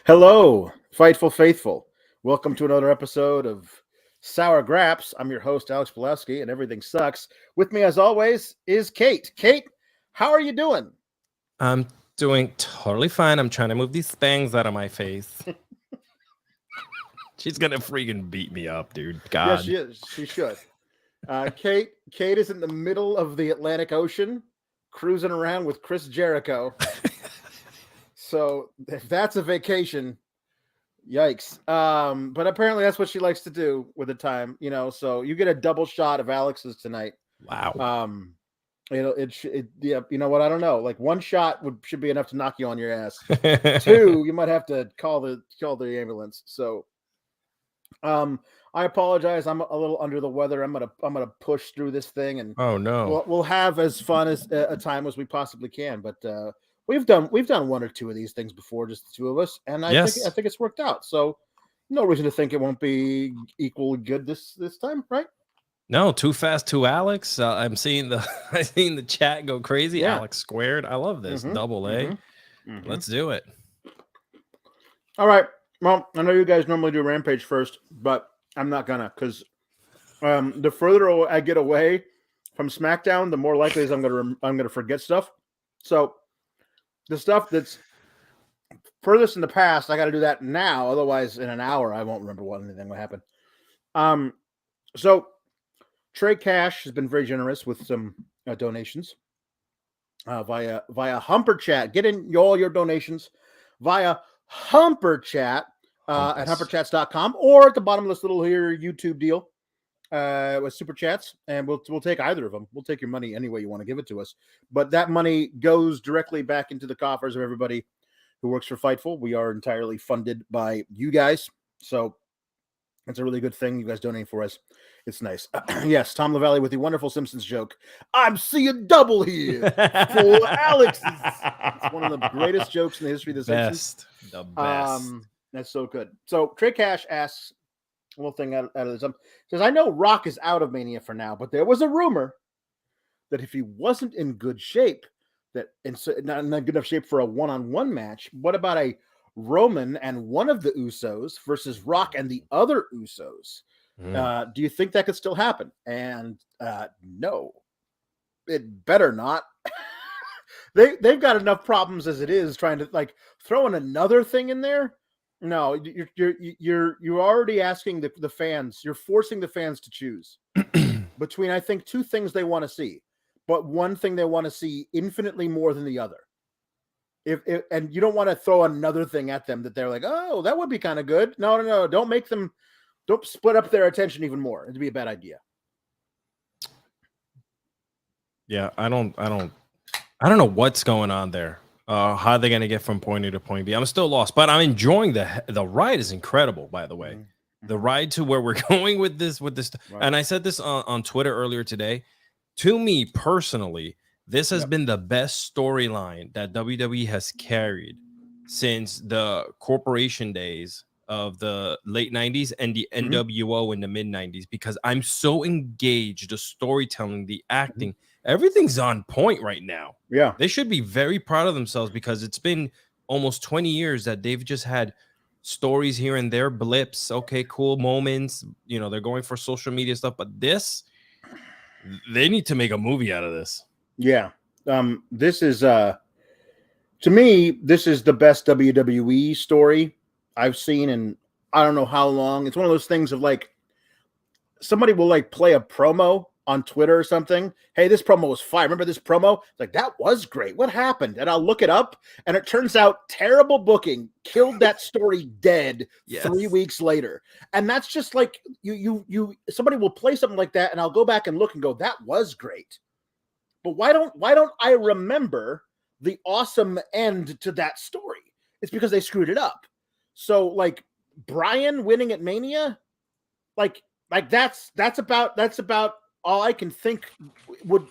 Hello, Fightful Faithful. Welcome to another episode of Sour Graps. I'm your host, Alex Pawlowski, and everything sucks. With me, as always, is Kate. Kate, how are you doing? I'm doing totally fine. I'm trying to move these bangs out of my face. She's gonna freaking beat me up, dude. God. Yes, she is. She should. Kate is in the middle of the Atlantic Ocean, cruising around with Chris Jericho. So if that's a vacation, yikes. But apparently that's what she likes to do with the time, so you get a double shot of Alexis tonight. Wow. Yeah, you know what? I don't know. Like one shot should be enough to knock you on your ass. Two, you might have to call the ambulance. So, I apologize. I'm a little under the weather. I'm gonna push through this thing, and Oh no. we'll have as fun as a time as we possibly can. But we've done one or two of these things before, just the two of us, and I think it's worked out. So, no reason to think it won't be equally good this time, right? No, too fast to Alex. I'm seeing the chat go crazy. Yeah. Alex squared. I love this. Double A. Let's do it. All right. Well, I know you guys normally do Rampage first, but I'm not gonna, because the further I get away from SmackDown, the more likely is I'm gonna forget stuff. So the stuff that's furthest in the past, I got to do that now. Otherwise, in an hour, I won't remember anything will happen. So Trey Cash has been very generous with some donations via Humper Chat. Get in all your donations via Humper Chat at humperchats.com or at the bottom of this little here YouTube deal with super chats, and we'll take either of them. We'll take your money any way you want to give it to us, but that money goes directly back into the coffers of everybody who works for Fightful. We are entirely funded by you guys, so it's a really good thing. You guys donating for us. It's nice. Yes, Tom LaValle with the wonderful Simpsons joke. I'm seeing double here for Alexis. It's one of the greatest jokes in the history of the Simpsons. The best. That's so good. So Trey Cash asks a little thing out of this. Says, I know Rock is out of Mania for now, but there was a rumor that if he wasn't in good shape, not in good enough shape for a one-on-one match, what about a Roman and one of the Usos versus Rock and the other Usos? Do you think that could still happen? And no, it better not. They've got enough problems as it is trying to throw in another thing in there. No, you're already asking the fans. You're forcing the fans to choose between, I think, two things they want to see, but one thing they want to see infinitely more than the other. And you don't want to throw another thing at them that they're like, oh, that would be kind of good. No. Don't split up their attention even more. It'd be a bad idea. Yeah, I don't know what's going on there. How are they going to get from point A to point B? I'm still lost, but I'm enjoying the ride. Is incredible, by the way. The ride to where we're going with this, right. And I said this on Twitter earlier today. To me personally, this has been the best storyline that WWE has carried since the corporation days of the late 90s and the NWO in the mid 90s, because I'm so engaged. The storytelling, the acting, everything's on point right now. Yeah. They should be very proud of themselves, because it's been almost 20 years that they've just had stories here and there, blips, okay, cool moments. They're going for social media stuff, but they need to make a movie out of this. Yeah. This is to me, this is the best WWE story I've seen in I don't know how long. It's one of those things of somebody will play a promo on Twitter or something. Hey, this promo was fire. Remember this promo? It's like, that was great. What happened? And I'll look it up, and it turns out terrible booking killed that story dead 3 weeks later. And that's just somebody will play something like that, and I'll go back and look and go, that was great. But why don't I remember the awesome end to that story? It's because they screwed it up. So Brian winning at Mania, that's about all I can think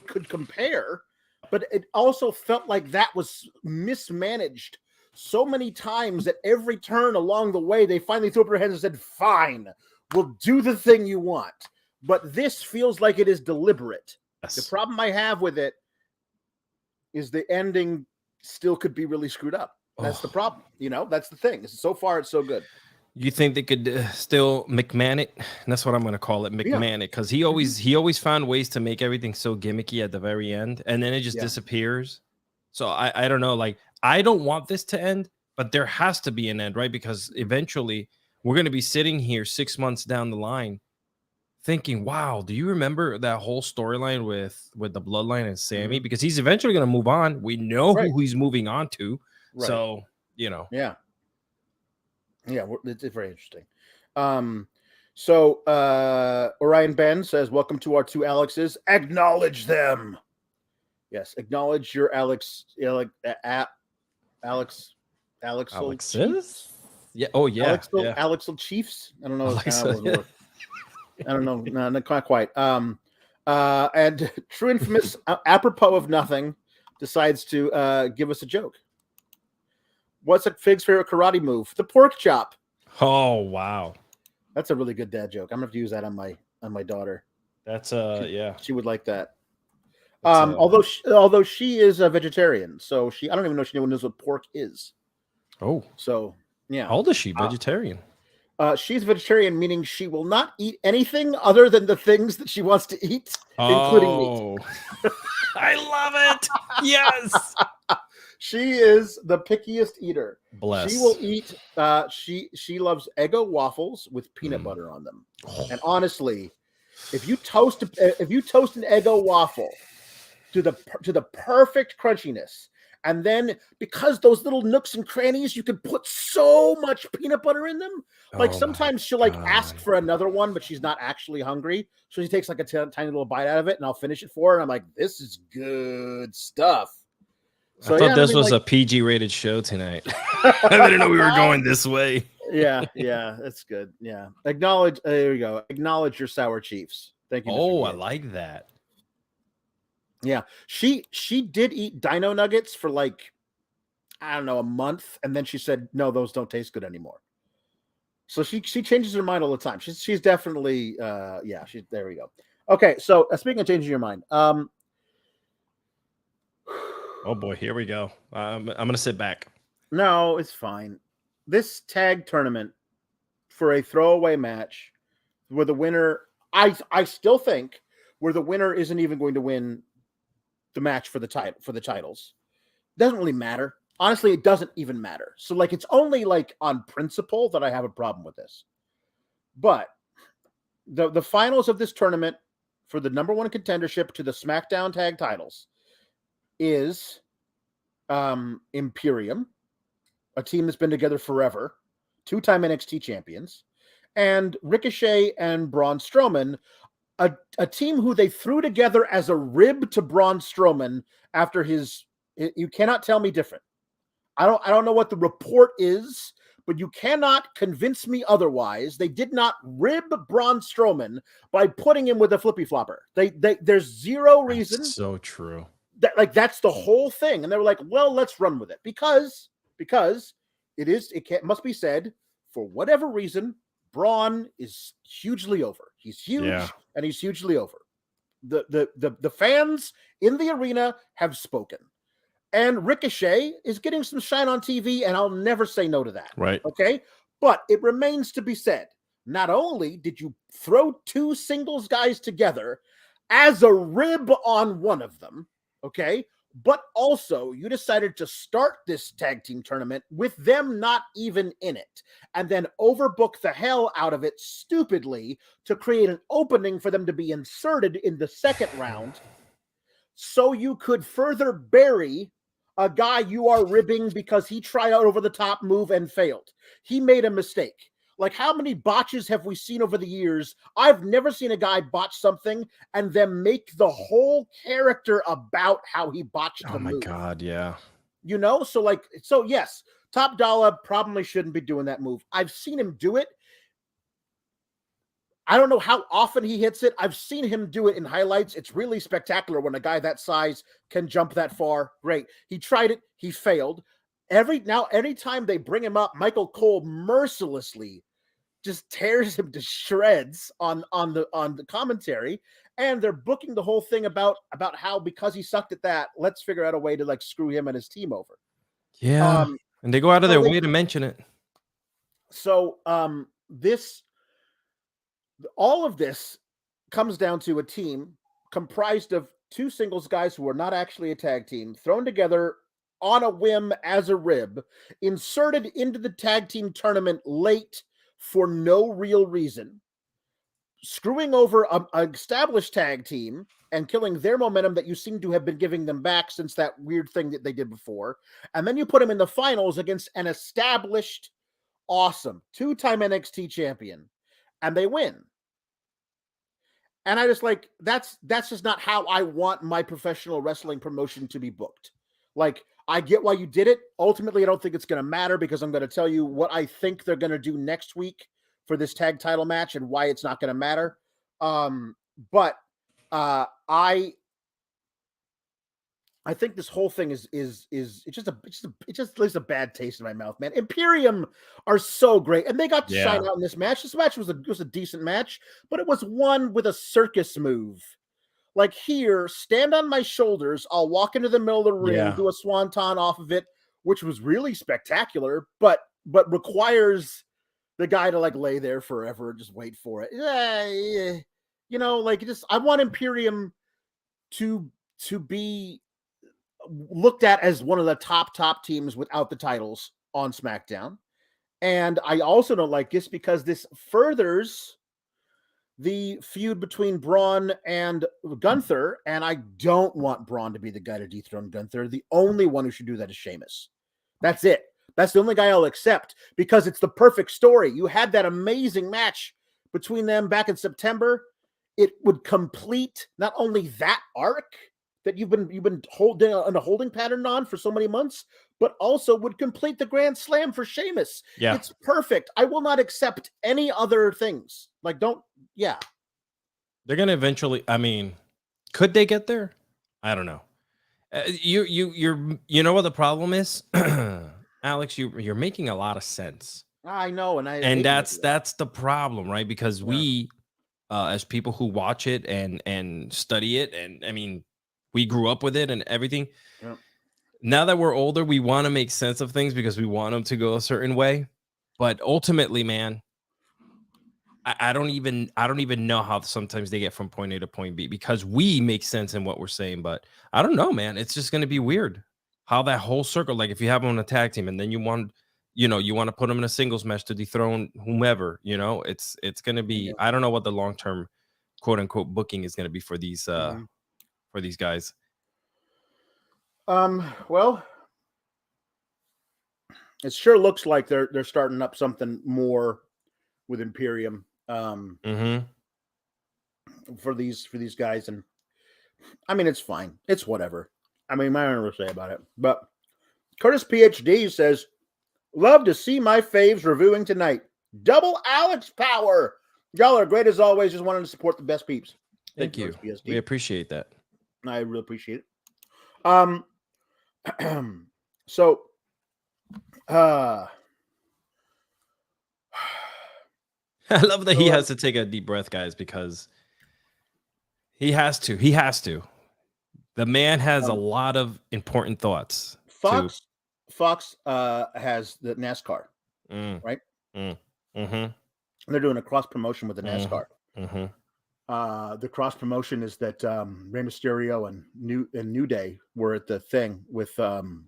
could compare. But it also felt like that was mismanaged so many times that every turn along the way they finally threw up their hands and said, "Fine, we'll do the thing you want." But this feels like it is deliberate. Yes. The problem I have with it is the ending still could be really screwed up. That's the problem. That's the thing. So far, it's so good. You think they could still McMahon it? That's what I'm going to call it, McMahon it, because he always found ways to make everything so gimmicky at the very end, and then it just disappears. So I don't know. Like, I don't want this to end, but there has to be an end, right? Because eventually we're going to be sitting here 6 months down the line thinking, wow, do you remember that whole storyline with the Bloodline and Sami? Because he's eventually going to move on. We know who he's moving on to. Right. So, Yeah, it's very interesting. So Orion Ben says, welcome to our 2 Alexes. Acknowledge them. Yes, acknowledge your Alexis. Yeah. Oh, yeah. Alexil Chiefs. I don't know. I don't know. No, not quite. And True Infamous, apropos of nothing, decides to give us a joke. What's a Fig's favorite karate move? The pork chop. Oh, wow. That's a really good dad joke. I'm gonna have to use that on my daughter. That's She would like that. Although she is a vegetarian, so I don't even know if she knows what pork is. Oh. So yeah. How old is she? Vegetarian. She's vegetarian, meaning she will not eat anything other than the things that she wants to eat, including meat. I love it. Yes. She is the pickiest eater. Bless. She will eat. She loves Eggo waffles with peanut butter on them. And honestly, if you toast an Eggo waffle to the perfect crunchiness, and then because those little nooks and crannies, you can put so much peanut butter in them. Like sometimes she'll ask for another one, but she's not actually hungry, so she takes like a tiny little bite out of it, and I'll finish it for her. And I'm like, this is good stuff. So, I thought this was a PG rated show tonight. I didn't know we were going this way. Yeah, that's good. Yeah. There we go. Acknowledge your sour chiefs. Thank you. Oh, I like that. Yeah. She did eat dino nuggets for I don't know, a month, and then she said, no, those don't taste good anymore. So she changes her mind all the time. She's definitely there we go. Okay, so speaking of changing your mind, oh boy, here we go. I'm gonna sit back. No, it's fine. This tag tournament for a throwaway match where the winner, I still think, where the winner isn't even going to win the match for the titles. Doesn't really matter. Honestly, it doesn't even matter. So it's only on principle that I have a problem with this. But the finals of this tournament for the number 1 contendership to the SmackDown tag titles is Imperium, a team that's been together forever, 2-time NXT champions, and Ricochet and Braun Strowman, a team who they threw together as a rib to Braun Strowman after you cannot tell me different. I don't know what the report is, but you cannot convince me otherwise. They did not rib Braun Strowman by putting him with a flippy flopper. There's zero reason. That's so true. That's the whole thing. And they were like, well, let's run with it because it must be said, for whatever reason, Braun is hugely over. He's huge and he's hugely over. The fans in the arena have spoken. And Ricochet is getting some shine on TV, and I'll never say no to that. Right. Okay? But it remains to be said, not only did you throw 2 singles guys together as a rib on one of them, okay, but also you decided to start this tag team tournament with them not even in it, and then overbook the hell out of it stupidly to create an opening for them to be inserted in the second round so you could further bury a guy you are ribbing because he tried out over the top move and failed. He made a mistake. How many botches have we seen over the years? I've never seen a guy botch something and then make the whole character about how he botched the move. Oh my God, yeah. So yes, Top Dollar probably shouldn't be doing that move. I've seen him do it. I don't know how often he hits it. I've seen him do it in highlights. It's really spectacular when a guy that size can jump that far. Great. He tried it. He failed. Anytime they bring him up, Michael Cole mercilessly just tears him to shreds on the commentary, and they're booking the whole thing about how because he sucked at that, let's figure out a way to screw him and his team over. Yeah. And they go out of So their they- way to mention it. So all of this comes down to a team comprised of two singles guys who are not actually a tag team, thrown together on a whim as a rib, inserted into the tag team tournament late for no real reason, screwing over an established tag team and killing their momentum that you seem to have been giving them back since that weird thing that they did before. And then you put them in the finals against an established, awesome two-time NXT champion, and they win. And I just like, that's just not how I want my professional wrestling promotion to be booked. Like, I get why you did it. Ultimately, I don't think it's going to matter because I'm going to tell you what I think they're going to do next week for this tag title match and why it's not going to matter. But I think this whole thing is it just leaves a bad taste in my mouth, man. Imperium are so great, and they got to shine out in this match. This match was a decent match, but it was won with a circus move. Like, here, stand on my shoulders. I'll walk into the middle of the ring, do a swanton off of it, which was really spectacular, but requires the guy to like lay there forever and just wait for it. You know, like, I want Imperium to be looked at as one of the top teams without the titles on SmackDown. And I also don't like this because this furthers the feud between Braun and Gunther, and I don't want Braun to be the guy to dethrone Gunther. The only one who should do that is Sheamus. That's it. That's the only guy I'll accept because it's the perfect story. You had that amazing match between them back in September. It would complete not only that arc that you've been holding on a holding pattern on for so many months, but also would complete the Grand Slam for Sheamus. Yeah. It's perfect. I will not accept any other things. Like, they're going to eventually, I mean, could they get there? I don't know. You know what the problem is? Alex, you're making a lot of sense. I know. And that's the problem, right? Because we, as people who watch it and study it, and I mean, we grew up with it and everything. Yeah. Now that we're older, we want to make sense of things because we want them to go a certain way. But ultimately, man, I don't even know how sometimes they get from point A to point B because we make sense in what we're saying. But I don't know, man. It's just going to be weird how that whole circle, like if you have them on a tag team and then you want to put them in a singles match to dethrone whomever, it's going to be, I don't know what the long-term quote unquote booking is going to be for these, for these guys. Well, it sure looks like they're starting up something more with Imperium for these guys, and I mean, it's fine. It's whatever. I mean, I don't know what to say about it. But Curtis PhD says, "Love to see my faves reviewing tonight. Double Alex power. Y'all are great as always. Just wanted to support the best peeps. Thank you. We appreciate that. I really appreciate it. So, I love that he has to take a deep breath, guys, because he has to. He has to. The man has a lot of important thoughts. Fox has the NASCAR, right? They're doing a cross promotion with the NASCAR. The cross promotion is that Rey Mysterio and New Day were at the thing with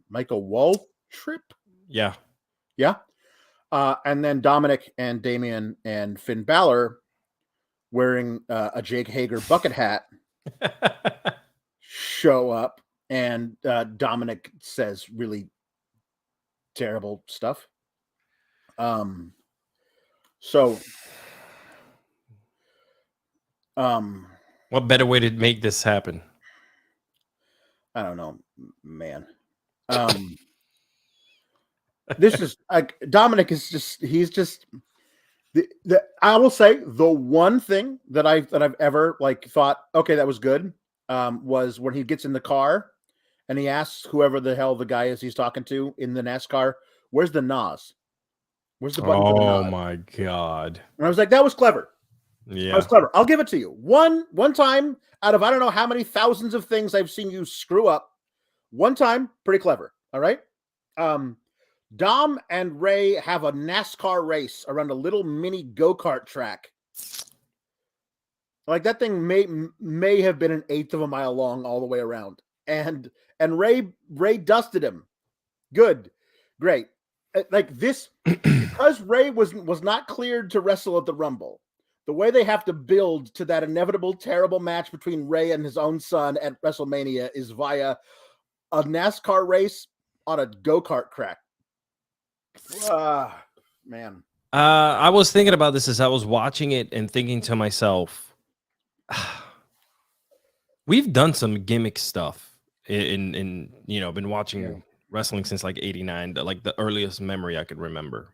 Michael Waltrip. Yeah. And then Dominic and Damian and Finn Balor wearing a Jake Hager bucket hat show up, and Dominic says really terrible stuff. What better way to make this happen? I don't know, man. This is like Dominic is he's just I will say the one thing that I've ever like thought, okay, that was good, was when he gets in the car and he asks whoever the hell the guy is he's talking to in the NASCAR, where's the NOS? Where's the button for the nod? Oh my God. And I was like, that was clever. Yeah. That was clever. I'll give it to you. One time out of I don't know how many thousands of things I've seen you screw up. One time, pretty clever. All right. Dom and Ray have a NASCAR race around a little mini go-kart track. Like that thing may have been an eighth of a mile long all the way around. And Ray dusted him. Good. Great. Like this, because Ray was not cleared to wrestle at the Rumble, the way they have to build to that inevitable terrible match between Ray and his own son at WrestleMania is via a NASCAR race on a go-kart track. Man. I was thinking about this as I was watching it and thinking to myself, we've done some gimmick stuff in been watching wrestling since like 89, like the earliest memory I could remember,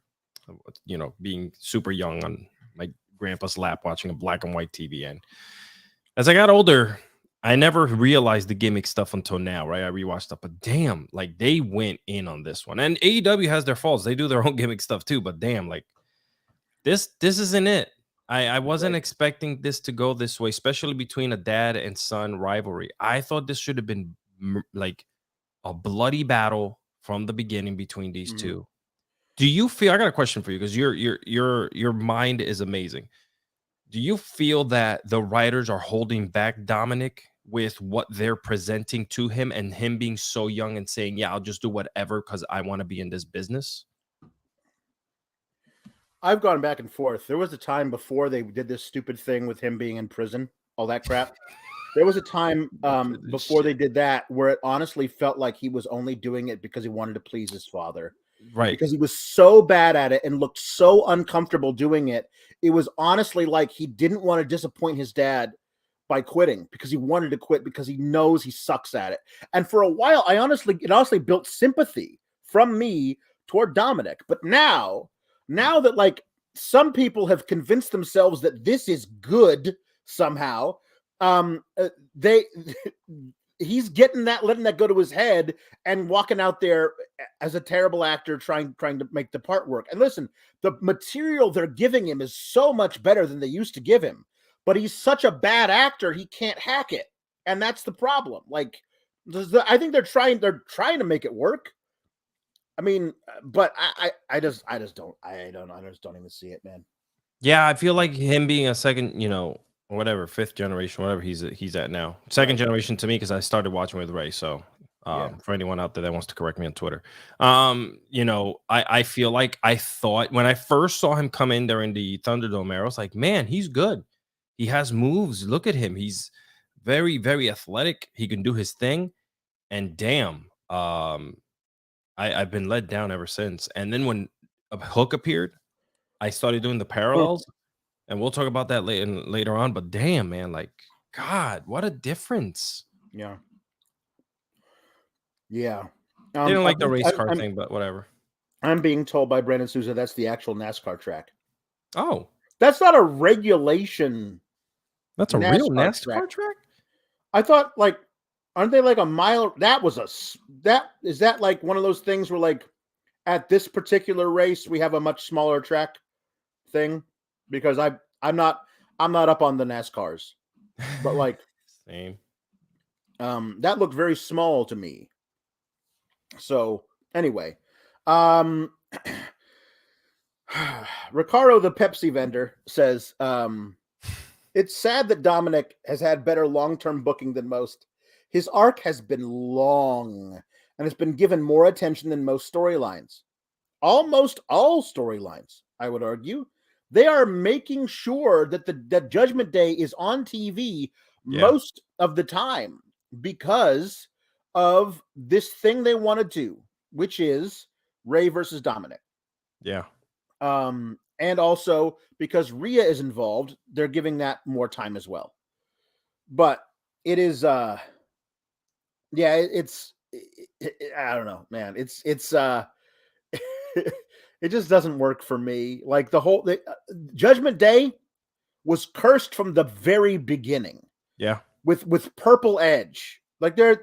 being super young on my grandpa's lap watching a black and white TV. And as I got older, I never realized the gimmick stuff until now, right? I rewatched stuff, but damn, like they went in on this one. And AEW has their faults. They do their own gimmick stuff too, but damn, like this isn't it. I wasn't expecting this to go this way, especially between a dad and son rivalry. I thought this should have been like a bloody battle from the beginning between these two. Do you feel? I got a question for you because your mind is amazing. Do you feel that the writers are holding back Dominic with what they're presenting to him and him being so young and saying, "Yeah, I'll just do whatever because I want to be in this business"? I've gone back and forth. There was a time before they did this stupid thing with him being in prison, all that crap. There was a time before they did that where it honestly felt like he was only doing it because he wanted to please his father. Right. Because he was so bad at it and looked so uncomfortable doing it. It was honestly like he didn't want to disappoint his dad by quitting because he wanted to quit because he knows he sucks at it. And for a while, it honestly built sympathy from me toward Dominic. But now that like some people have convinced themselves that this is good somehow, he's letting that go to his head and walking out there as a terrible actor trying to make the part work. And listen, the material they're giving him is so much better than they used to give him, but he's such a bad actor he can't hack it, and that's the problem. Like, I think they're trying to make it work. I mean, but I just don't even see it, man. Yeah, I feel like him being a second, whatever, fifth generation, whatever he's at now. Second generation to me because I started watching with Ray. So for anyone out there that wants to correct me on Twitter, I feel like I thought when I first saw him come in there in the Thunderdome era, I was like, man, he's good. He has moves. Look at him. He's very, very athletic. He can do his thing. And damn, I've been let down ever since. And then when a Hook appeared, I started doing the parallels. And we'll talk about that later on. But damn, man, like, God, what a difference. Yeah. Yeah. They didn't like the race car thing, but whatever. I'm being told by Brandon Souza that's the actual NASCAR track. Oh. That's not a regulation. That's a real NASCAR track? I thought, like, aren't they like a mile? Is that like one of those things where, like, at this particular race, we have a much smaller track thing? Because I'm not up on the NASCARs, but like same. That looked very small to me. So anyway, Ricardo, the Pepsi vendor, says it's sad that Dominic has had better long-term booking than most. His arc has been long and has been given more attention than most storylines. Almost all storylines, I would argue. They are making sure that Judgment Day is on TV most of the time because of this thing they want to do, which is Ray versus Dominic. Yeah. And also because Rhea is involved, they're giving that more time as well. But it is, it's I don't know, man. It's it just doesn't work for me. Like the Judgment Day was cursed from the very beginning. Yeah. With Purple Edge. Like they're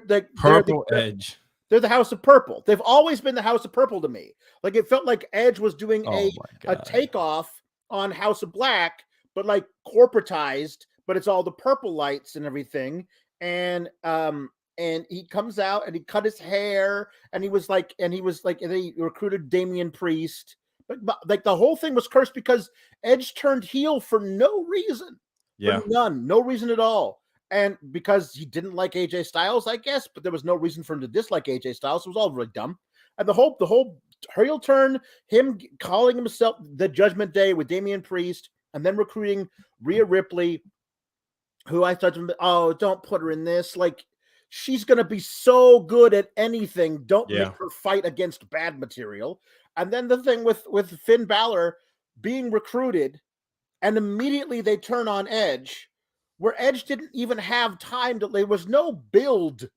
Edge. They're the House of Purple. They've always been the House of Purple to me. Like it felt like Edge was doing a takeoff on House of Black, but like corporatized, but it's all the purple lights and everything. And and he comes out and he cut his hair and he was like, and they recruited Damian Priest. But like the whole thing was cursed because Edge turned heel for no reason. Yeah. For none, no reason at all. And because he didn't like AJ Styles, I guess, but there was no reason for him to dislike AJ Styles. It was all really dumb. And the whole heel turn, him calling himself the Judgment Day with Damian Priest, and then recruiting Rhea Ripley, who I thought, oh, don't put her in this. Like, she's going to be so good at anything. Don't make her fight against bad material. And then the thing with Finn Balor being recruited, and immediately they turn on Edge, where Edge didn't even have time to, there was no build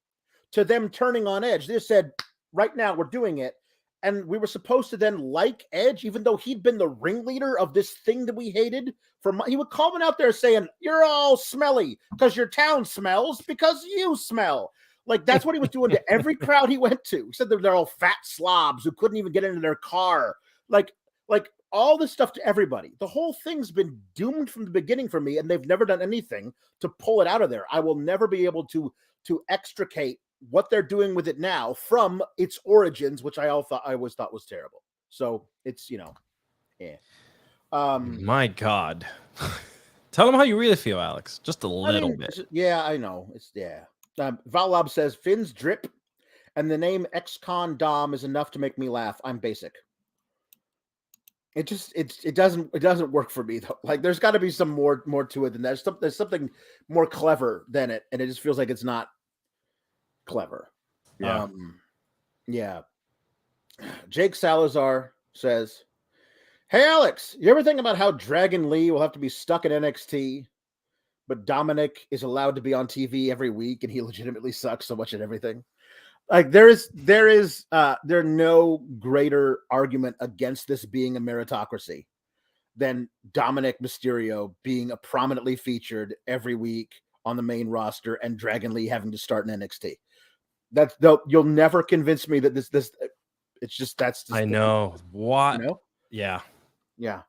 to them turning on Edge. They said, right now, we're doing it. And we were supposed to then like Edge, even though he'd been the ringleader of this thing that we hated. He would call him out there saying, you're all smelly because your town smells because you smell. Like, that's what he was doing to every crowd he went to. He said they're all fat slobs who couldn't even get into their car. Like all this stuff to everybody. The whole thing's been doomed from the beginning for me, and they've never done anything to pull it out of there. I will never be able to extricate what they're doing with it now from its origins, which I always thought was terrible. So it's, yeah. My God. Tell them how you really feel, Alex. Just a little bit. Yeah, I know. It's Valab says Finn's drip and the name ex-con Dom is enough to make me laugh. I'm basic. It doesn't work for me though. Like, there's got to be some more to it than that. There's something more clever than it, and it just feels like it's not clever. Yeah. Yeah. Jake Salazar says, hey Alex, you ever think about how Dragon Lee will have to be stuck in NXT, but Dominic is allowed to be on TV every week and he legitimately sucks so much at everything? Like, there's no greater argument against this being a meritocracy than Dominic Mysterio being a prominently featured every week on the main roster and Dragon Lee having to start in NXT. You'll never convince me that this it's just that's just I know what. You know? Yeah. Yep.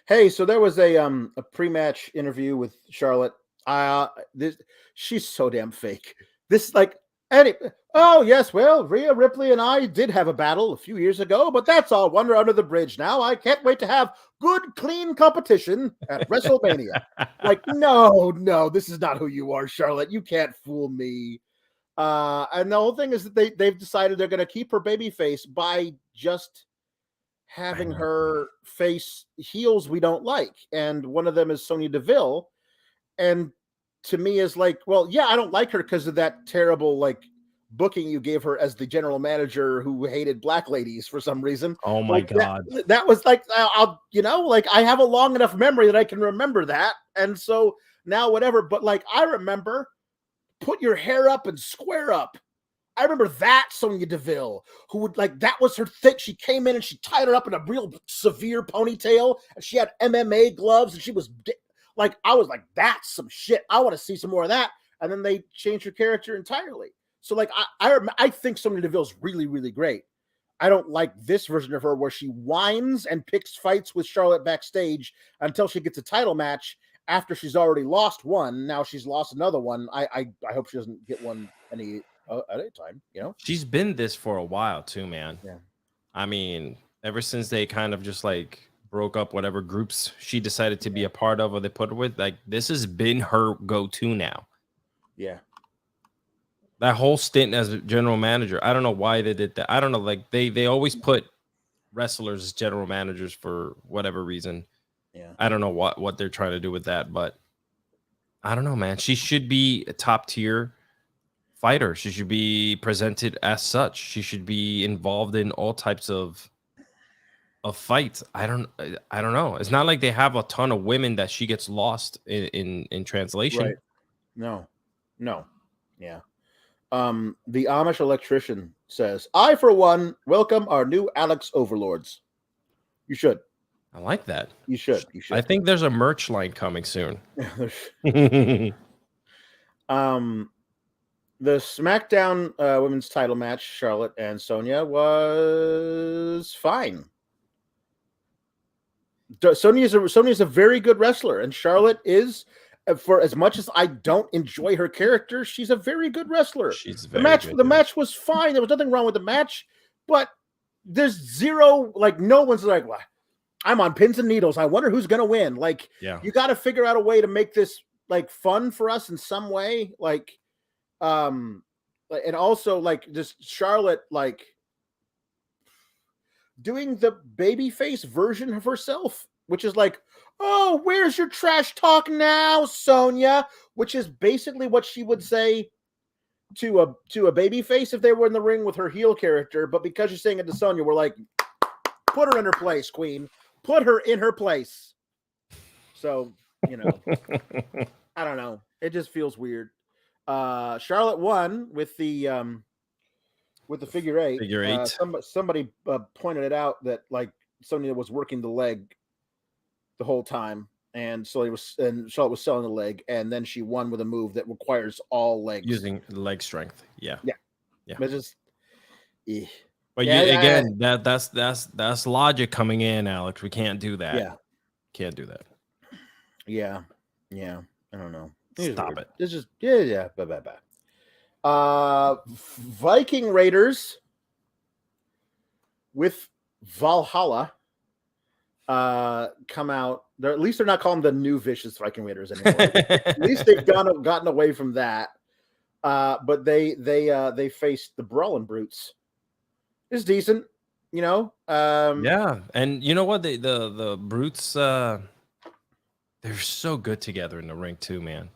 Hey, so there was a pre-match interview with Charlotte. She's so damn fake. Oh yes, well, Rhea Ripley and I did have a battle a few years ago, but that's all wonder under the bridge now. I can't wait to have good, clean competition at WrestleMania. Like, no, this is not who you are, Charlotte. You can't fool me. And the whole thing is that they've decided they're going to keep her baby face by just having her face heels we don't like. And one of them is Sonya Deville. And to me is like, well, yeah, I don't like her because of that terrible, like, booking you gave her as the general manager who hated black ladies for some reason. Oh my God. That was like, I have a long enough memory that I can remember that. And so now whatever, but like, I remember put your hair up and square up. I remember that Sonya Deville, who would, like, that was her thing. She came in and she tied her up in a real severe ponytail and she had MMA gloves and she was like, I was like, that's some shit. I want to see some more of that. And then they changed her character entirely. So like, I think Sonya Deville's really, really great. I don't like this version of her where she whines and picks fights with Charlotte backstage until she gets a title match after she's already lost one. Now she's lost another one. I hope she doesn't get one at any time, She's been this for a while too, man. Yeah. I mean, ever since they kind of just like broke up whatever groups she decided to be a part of or they put her with, like, this has been her go-to now. Yeah. That whole stint as a general manager, I don't know why they did that. I don't know. Like, they always put wrestlers as general managers for whatever reason. Yeah. I don't know what they're trying to do with that, but I don't know, man. She should be a top tier fighter. She should be presented as such. She should be involved in all types of fights. I don't know. It's not like they have a ton of women that she gets lost in translation. Right. No. Yeah. The Amish electrician says, I, for one, welcome our new Alex overlords. You should. I like that. You should. I think there's a merch line coming soon. The SmackDown women's title match, Charlotte and Sonya, was fine. Sonya's a very good wrestler, and Charlotte is. For as much as I don't enjoy her character, she's a very good wrestler. She's The very good. the match was fine. There was nothing wrong with the match, but there's zero, like, no one's like, well, I'm on pins and needles. I wonder who's gonna win. Like, you got to figure out a way to make this like fun for us in some way. Like, and also like just Charlotte like doing the babyface version of herself, which is like, oh, where's your trash talk now, Sonya? Which is basically what she would say to a babyface if they were in the ring with her heel character. But because you're saying it to Sonya, we're like, put her in her place, Queen. Put her in her place. So, you know, I don't know. It just feels weird. Charlotte won with the figure eight. Figure eight. Somebody pointed it out that like Sonya was working the leg the whole time, and Charlotte was selling the leg, and then she won with a move that requires all legs, using leg strength. Yeah. It's just, but again, that's logic coming in, Alex. We can't do that. Yeah, can't do that. Yeah. I don't know. Stop it. It's just bye. Viking Raiders with Valhalla come out. At least they're not calling them the new Vicious Viking Raiders anymore. At least they've gotten away from that. But they faced the Brawling Brutes. It's decent, you know. Yeah, and you know what? The Brutes, they're so good together in the ring too, man.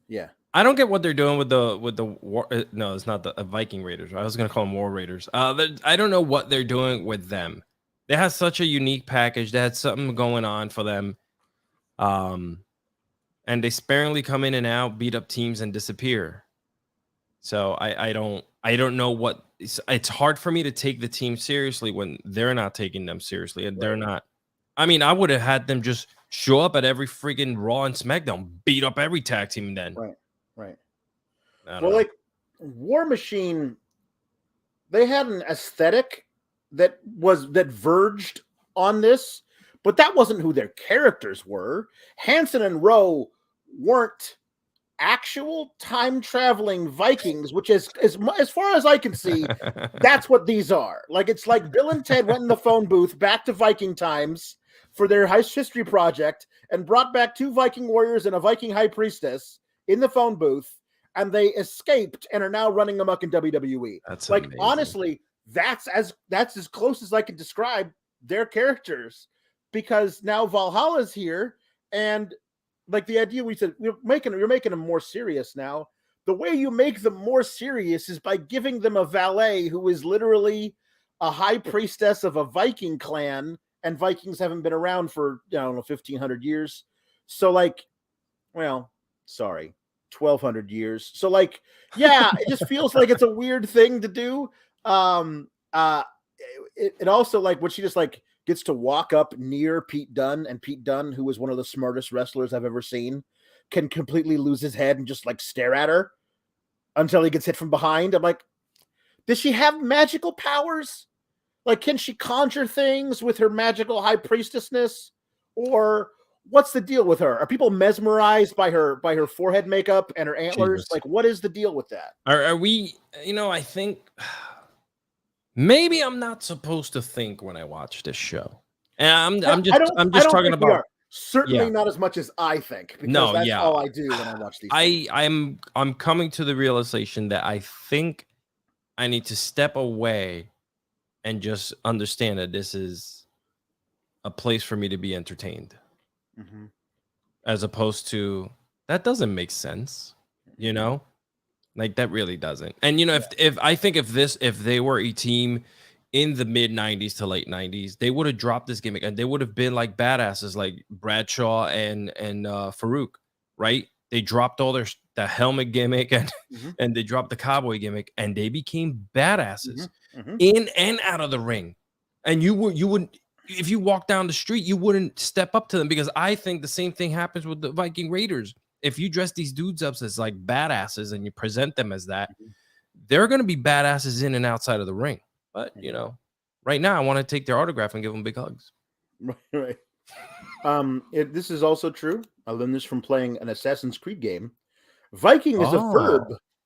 Yeah. I don't get what they're doing with the war. No, it's not the Viking Raiders. I was gonna call them War Raiders. I don't know what they're doing with them. They have such a unique package. They had something going on for them. And they sparingly come in and out, beat up teams, and disappear. So I don't know what it's hard for me to take the team seriously when they're not taking them seriously, and they're not. I mean, I would have had them just show up at every freaking Raw and SmackDown, beat up every tag team then. Right. Well, like War Machine, they had an aesthetic that verged on this, but that wasn't who their characters were. Hanson and Rowe weren't actual time-traveling Vikings, which is as far as I can see, that's what these are. Like, it's like Bill and Ted went in the phone booth back to Viking times for their Heist History project and brought back 2 Viking warriors and a Viking high priestess in the phone booth, and they escaped and are now running amok in WWE. That's like amazing. Honestly, that's as close as I can describe their characters, because now Valhalla's here, and like the idea we said, you're making them more serious now. The way you make them more serious is by giving them a valet who is literally a high priestess of a Viking clan, and Vikings haven't been around for, I don't know, 1,500 years. So like, well, sorry, 1,200 years. So like, yeah, it just feels like it's a weird thing to do. It also, like, when she just like gets to walk up near Pete Dunne, and Pete Dunne, who is one of the smartest wrestlers I've ever seen, can completely lose his head and just like stare at her until he gets hit from behind. I'm like, does she have magical powers? Like, can she conjure things with her magical high priestessness, or what's the deal with her? Are people mesmerized by her forehead makeup and her antlers? Jesus. Like, what is the deal with that? Are we? You know, I think maybe I'm not supposed to think when I watch this show, and I'm just talking about. Certainly not as much as I think, because that's all I do when I watch these. I'm coming to the realization that I think I need to step away and just understand that this is a place for me to be entertained, as opposed to that doesn't make sense, you know, like that really doesn't. And you know, if I think if they were a team in the mid 90s to late 90s, they would have dropped this gimmick and they would have been like badasses like Bradshaw and Farouk, right? They dropped all the helmet gimmick and they dropped the cowboy gimmick, and they became badasses in and out of the ring. And you wouldn't, if you walk down the street, you wouldn't step up to them, because I think the same thing happens with the Viking Raiders. If you dress these dudes up as like badasses and you present them as that, they're going to be badasses in and outside of the ring. But, you know, right now I want to take their autograph and give them big hugs. Right. This is also true. I learned this from playing an Assassin's Creed game. Viking is a verb,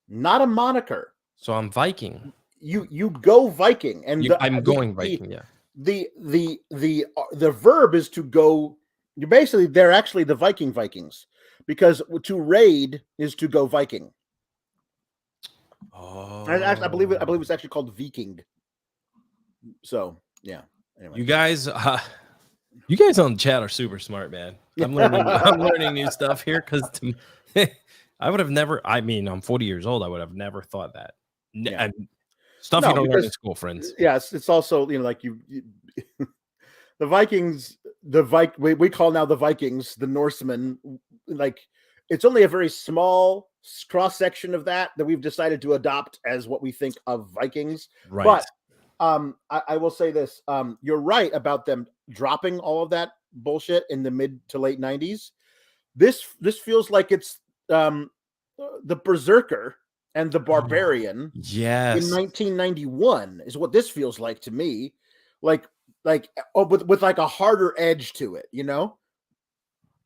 not a moniker. So I'm Viking. You go Viking, and I'm going Viking. Yeah. The verb is to go. You basically they're actually the Vikings, because to raid is to go Viking. Oh, I believe it's actually called Viking. So yeah. Anyway. You guys on the chat are super smart, man. I'm learning new stuff here because I would have never. I mean, I'm 40 years old. I would have never thought that. Yeah. Stuff you don't learn in school, friends. Yes, it's also like you the Vikings. We call now the Vikings the Norsemen. Like it's only a very small cross section of that we've decided to adopt as what we think of Vikings. Right. But I will say this. You're right about them dropping all of that bullshit in the mid to late 90s. This feels like it's the Berserker and the Barbarian. Yes. In 1991 is what this feels like to me. Like with like a harder edge to it,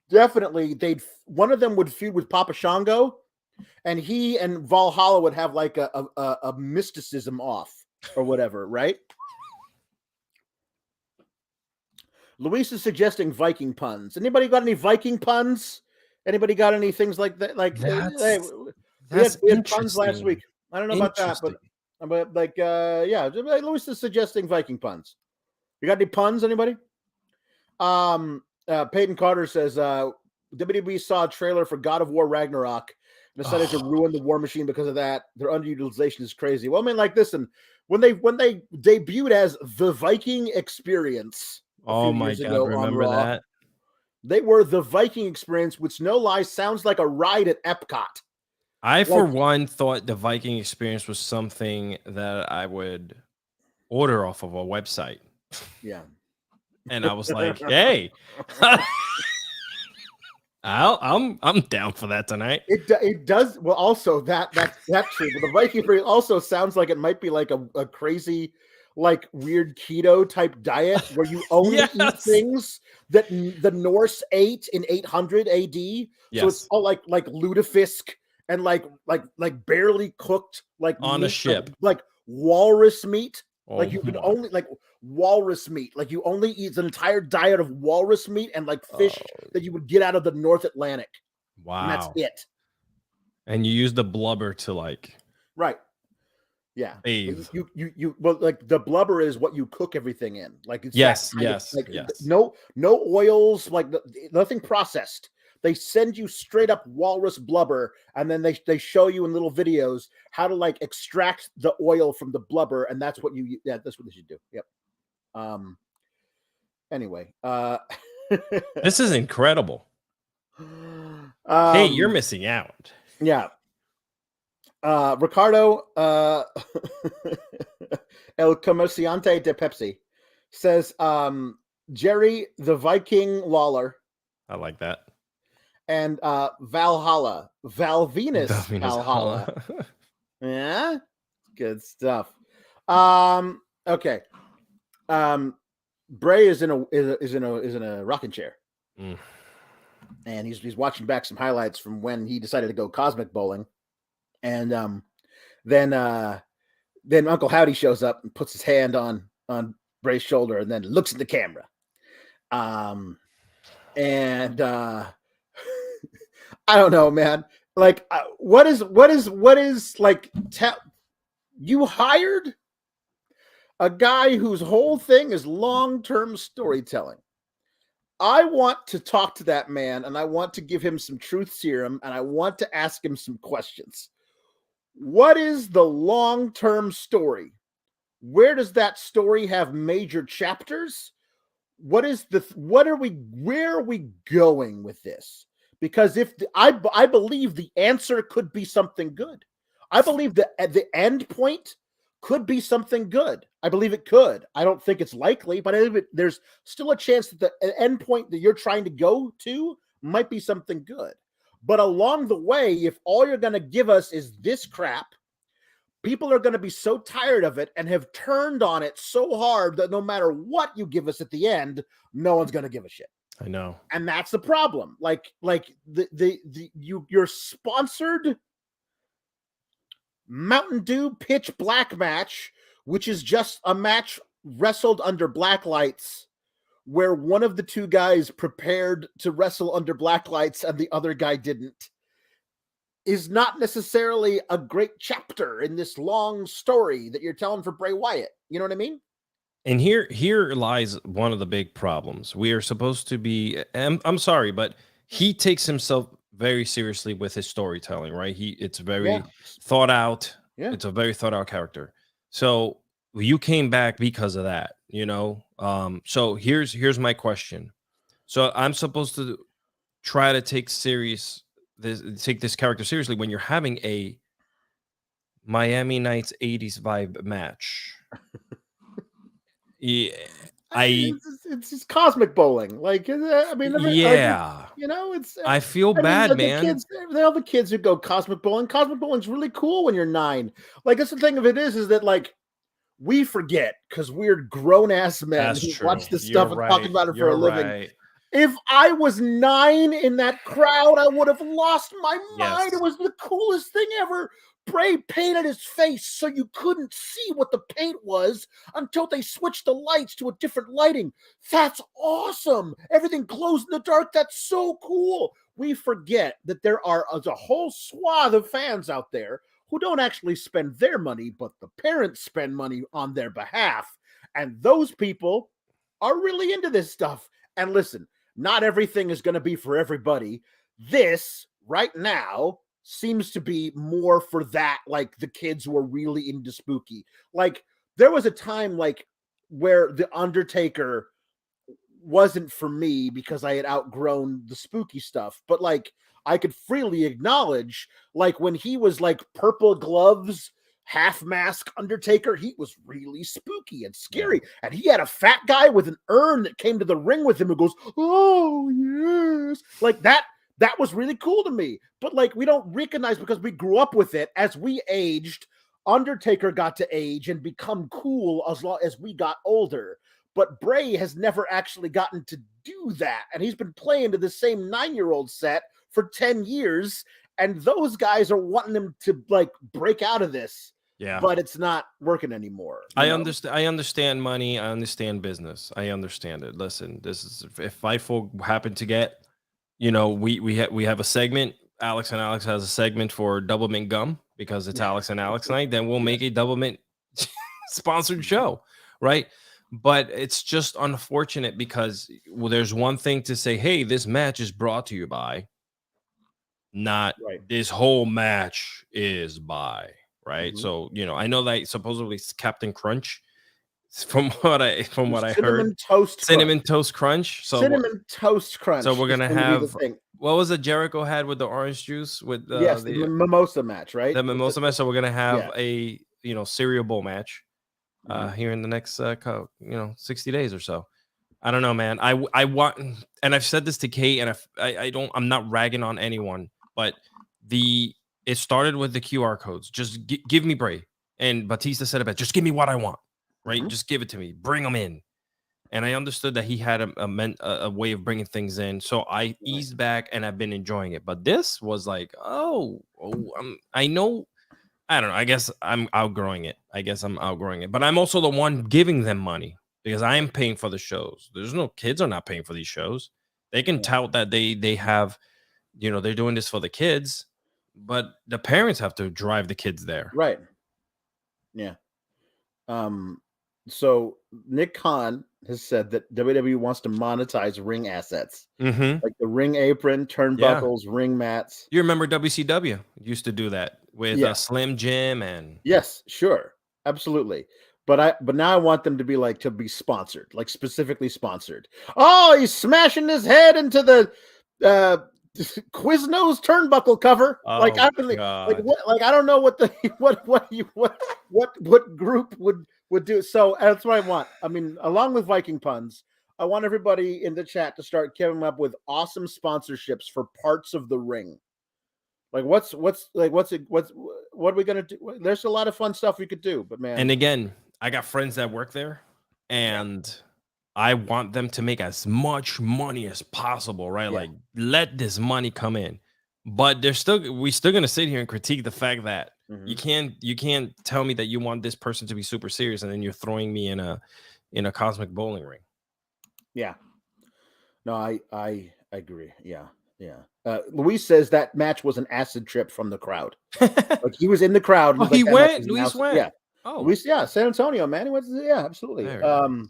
Definitely one of them would feud with Papa Shango, and he and Valhalla would have like a mysticism off or whatever, right? Luis is suggesting Viking puns. Anybody got any Viking puns? Anybody got any things like that? Like we had puns last week. I don't know about that, but like Luis is suggesting Viking puns. You got any puns? Anybody? Peyton Carter says WWE saw a trailer for God of War Ragnarok and decided to ruin the War Machine because of that. Their underutilization is crazy. Well, I mean, like this, and when they debuted as the Viking Experience. Oh my God! Remember Raw, that? They were the Viking Experience, which no lie sounds like a ride at Epcot. I, for one, thought the Viking Experience was something that I would order off of a website. Yeah. And I was like, hey, I'm down for that tonight. It does. Well, also that's true. But the Viking Experience also sounds like it might be like a crazy, like weird keto type diet where you only eat things that the Norse ate in 800 AD. Yes. So it's all like lutefisk and like barely cooked, like on meat, a ship, like walrus meat. Like you can only like walrus meat. Like you only eat an entire diet of walrus meat and like fish that you would get out of the North Atlantic. Wow. And that's it. And you use the blubber to like right. Yeah. Bathe. You well, like the blubber is what you cook everything in. Like it's yes. No oils, like nothing processed. They send you straight up walrus blubber, and then they show you in little videos how to like extract the oil from the blubber, and that's what that's what they should do. Yep. Anyway, this is incredible. Hey, you're missing out. Yeah. Ricardo El Comerciante de Pepsi says Jerry the Viking Lawler. I like that. And Valhalla, Venus Valhalla. Yeah, good stuff. Okay. Bray is in a rocking chair, and he's watching back some highlights from when he decided to go cosmic bowling, and then Uncle Howdy shows up and puts his hand on Bray's shoulder, and then looks at the camera, and I don't know, man. Like, what is like? You hired a guy whose whole thing is long-term storytelling. I want to talk to that man, and I want to give him some truth serum, and I want to ask him some questions. What is the long-term story? Where does that story have major chapters? Where are we going with this? Because I believe the answer could be something good. I believe that at the end point could be something good. I believe it could. I don't think it's likely, but there's still a chance that the end point that you're trying to go to might be something good. But along the way, if all you're going to give us is this crap, people are going to be so tired of it and have turned on it so hard that no matter what you give us at the end, no one's going to give a shit. I know. And that's the problem. Like you're sponsored Mountain Dew pitch black match, which is just a match wrestled under black lights, where one of the two guys prepared to wrestle under black lights and the other guy didn't, is not necessarily a great chapter in this long story that you're telling for Bray Wyatt. You know what I mean? And here lies one of the big problems. We are supposed to be. I'm sorry, but he takes himself very seriously with his storytelling, right? It's very thought out. Yeah. It's a very thought out character. So you came back because of that, you know. So here's my question. So I'm supposed to try to take this character seriously when you're having a Miami Nights 80s vibe match. Yeah, it's just cosmic bowling. Like, I mean, yeah, like, you know, it's. I feel bad, man. All the kids who go cosmic bowling. Cosmic bowling's really cool when you're 9. Like, that's the thing of it is that like we forget because we're grown ass men who watch this stuff and talk about it for a living. Right. If I was 9 in that crowd, I would have lost my mind. It was the coolest thing ever. Bray painted his face so you couldn't see what the paint was until they switched the lights to a different lighting. That's awesome. Everything glows in the dark. That's so cool. We forget that there's a whole swath of fans out there who don't actually spend their money, but the parents spend money on their behalf. And those people are really into this stuff. And listen, not everything is going to be for everybody. This right now seems to be more for that, like the kids who are really into spooky. Like there was a time like where The Undertaker wasn't for me because I had outgrown the spooky stuff, but like I could freely acknowledge like when he was like purple gloves, half mask Undertaker, he was really spooky and scary. And he had a fat guy with an urn that came to the ring with him who goes, "Oh yes," like that was really cool to me. But like we don't recognize because we grew up with it. As we aged, Undertaker got to age and become cool as long as we got older. But Bray has never actually gotten to do that. And he's been playing to the same 9-year-old set for 10 years. And those guys are wanting him to like break out of this. Yeah. But it's not working anymore. I understand money. I understand business. I understand it. Listen, this is if Fightful happened to get, you know, we have a segment. Alex and Alex has a segment for Double Mint Gum because it's Alex and Alex night. Then we'll make a Double Mint sponsored show, right? But it's just unfortunate because there's one thing to say, hey, this match is brought to you by, not this whole match is by, right? Mm-hmm. So, you know, I know that supposedly it's Captain Crunch. From what I heard, cinnamon toast crunch. So cinnamon toast crunch. So we're gonna have what was it Jericho had with the orange juice with the mimosa match, right? The mimosa match. So we're gonna have a cereal bowl match here in the next 60 days or so. I don't know, man. I want, and I've said this to Kate, and I'm not ragging on anyone, but it started with the QR codes. Just give me Bray, and Batista said about just give me what I want. Right, just give it to me. Bring them in, and I understood that he had a way of bringing things in. So I eased back, and I've been enjoying it. But this was like, I know, I don't know. I guess I'm outgrowing it. But I'm also the one giving them money because I am paying for the shows. There's no kids are not paying for these shows. They can tout that they have, they're doing this for the kids, but the parents have to drive the kids there. Right. Yeah. So Nick Khan has said that WWE wants to monetize ring assets, like the ring apron, turnbuckles, ring mats. You remember WCW used to do that with Slim Jim and yes, sure, absolutely. But now I want them to be sponsored, like specifically sponsored. Oh, he's smashing his head into the Quiznos turnbuckle cover. Oh, like I believe, like I don't know what the what group would do. So that's what I want. I mean, along with Viking puns, I want everybody in the chat to start coming up with awesome sponsorships for parts of the ring. Like what are we gonna do? There's a lot of fun stuff we could do, but man. And again, I got friends that work there, and I want them to make as much money as possible, right? Yeah. Like, let this money come in. But we're still gonna sit here and critique the fact that you can't tell me that you want this person to be super serious and then you're throwing me in a cosmic bowling ring. Yeah. No, I agree. Yeah. Luis says that match was an acid trip from the crowd. Like he was in the crowd. Oh, And he like, that match went. was Luis announced. went. Yeah. Oh, Luis, yeah, San Antonio, man. He went. Yeah, absolutely. very nice.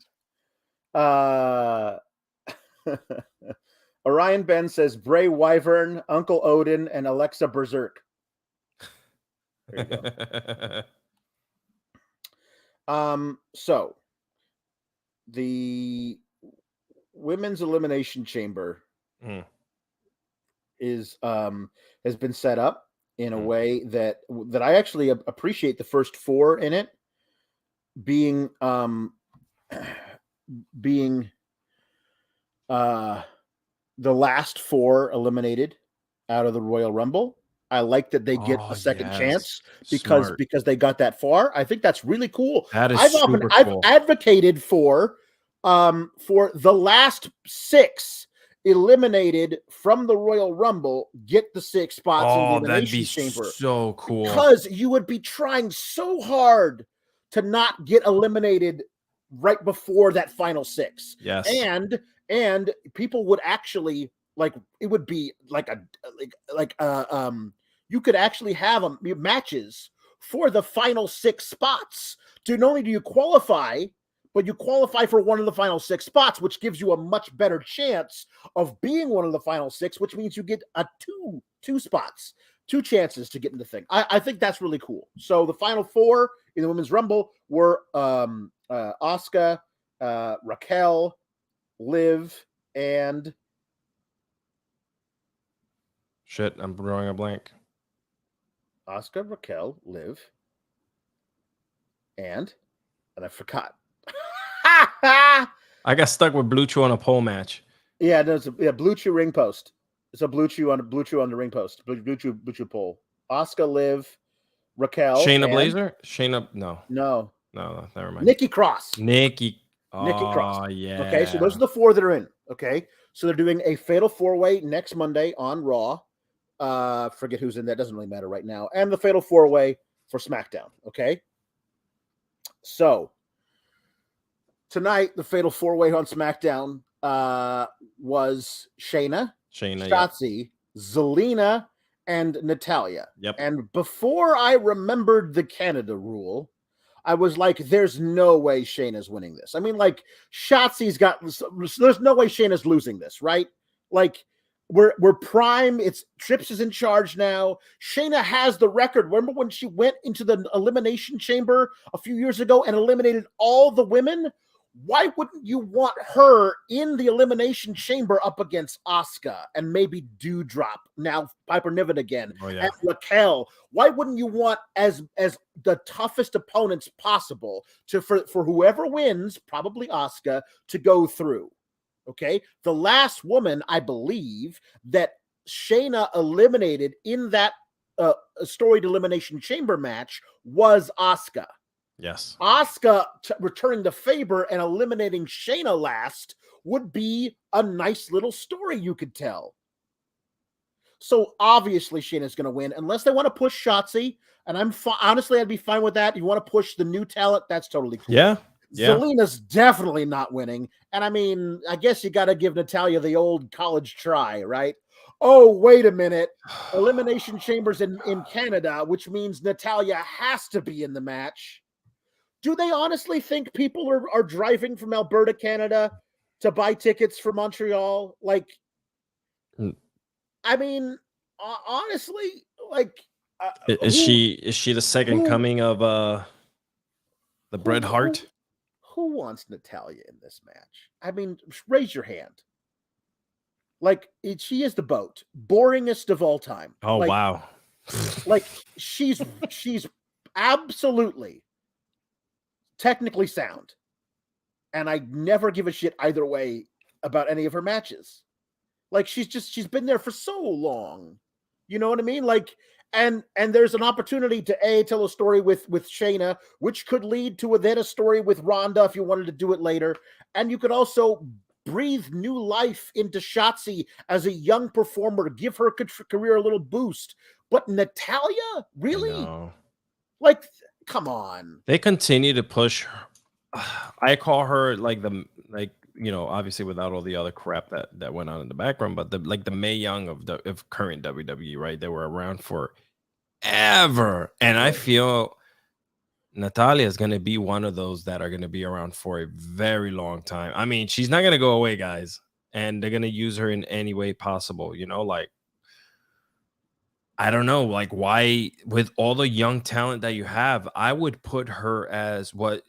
Orion Ben says Bray Wyvern, Uncle Odin, and Alexa Berserk. There you go. So the women's elimination chamber is has been set up in a way that I actually appreciate the first four in it being the last four eliminated out of the Royal Rumble. I like that they get a second chance because they got that far. I think that's really cool. That is I've advocated for the last six eliminated from the Royal Rumble get the 6 spots in the Elimination Chamber. So cool. Because you would be trying so hard to not get eliminated right before that final 6. Yes. And people would actually it would be you could actually have matches for the final 6 spots. Not only do you qualify, but you qualify for one of the final 6 spots, which gives you a much better chance of being one of the final 6, which means you get a two spots, 2 chances to get in the thing. I think that's really cool. So the final 4 in the Women's Rumble were Asuka, Raquel, Liv, and shit, I'm drawing a blank. Asuka, Raquel, Liv, and I forgot. I got stuck with Blue Chew on a pole match. Yeah, there's a Blue Chew ring post. It's a Blue Chew on the ring post. Blue Chew pole. Asuka, Liv, Raquel, Shayna Baszler. No, never mind. Nikki Cross. Nikki Cross. Yeah. Okay, so those are the 4 that are in. Okay, so they're doing a fatal 4-way next Monday on Raw. Forget who's in that. Doesn't really matter right now. And the fatal 4-way for SmackDown. Okay, so tonight the fatal 4-way on SmackDown was Shayna, Shotzi, Zelina, and Natalya. Yep. And before I remembered the Canada rule, I was like, there's no way Shayna's winning this. I mean, like, Shotzi's there's no way Shayna's losing this, right? Like, we're prime. Trips is in charge now. Shayna has the record. Remember when she went into the Elimination Chamber a few years ago and eliminated all the women? Why wouldn't you want her in the Elimination Chamber up against Asuka and maybe Doudrop, now Piper Niven again, and Raquel? Why wouldn't you want as the toughest opponents possible for whoever wins, probably Asuka, to go through? Okay, the last woman I believe that Shayna eliminated in that storied Elimination Chamber match was Asuka. Yes. Asuka returning the favor and eliminating Shayna last would be a nice little story you could tell. So obviously Shayna's going to win unless they want to push Shotzi, and honestly I'd be fine with that. You want to push the new talent, that's totally cool. Yeah. Zelina's definitely not winning, and I mean, I guess you got to give Natalya the old college try, right? Oh, wait a minute. Elimination Chambers in Canada, which means Natalya has to be in the match. Do they honestly think people are driving from Alberta, Canada to buy tickets for Montreal? Like, I mean, honestly, like, is she the second coming of the Bret Hart? Who wants Natalya in this match? I mean, raise your hand. Like, she is the boat, boringest of all time. Oh, like, wow. Like, she's absolutely technically sound, and I never give a shit either way about any of her matches. Like, she's been there for so long, you know what I mean? Like, And there's an opportunity to tell a story with Shayna, which could lead to a story with Ronda if you wanted to do it later. And you could also breathe new life into Shotzi as a young performer, give her career a little boost. But Natalya, really? Like, come on. They continue to push her. I call her like obviously without all the other crap that went on in the background, but the Mae Young of current WWE, right? They were around for ever, and I feel Natalya is going to be one of those that are going to be around for a very long time. I mean, she's not going to go away, guys, and they're going to use her in any way possible. Like, I don't know, like, why, with all the young talent that you have, I would put her as what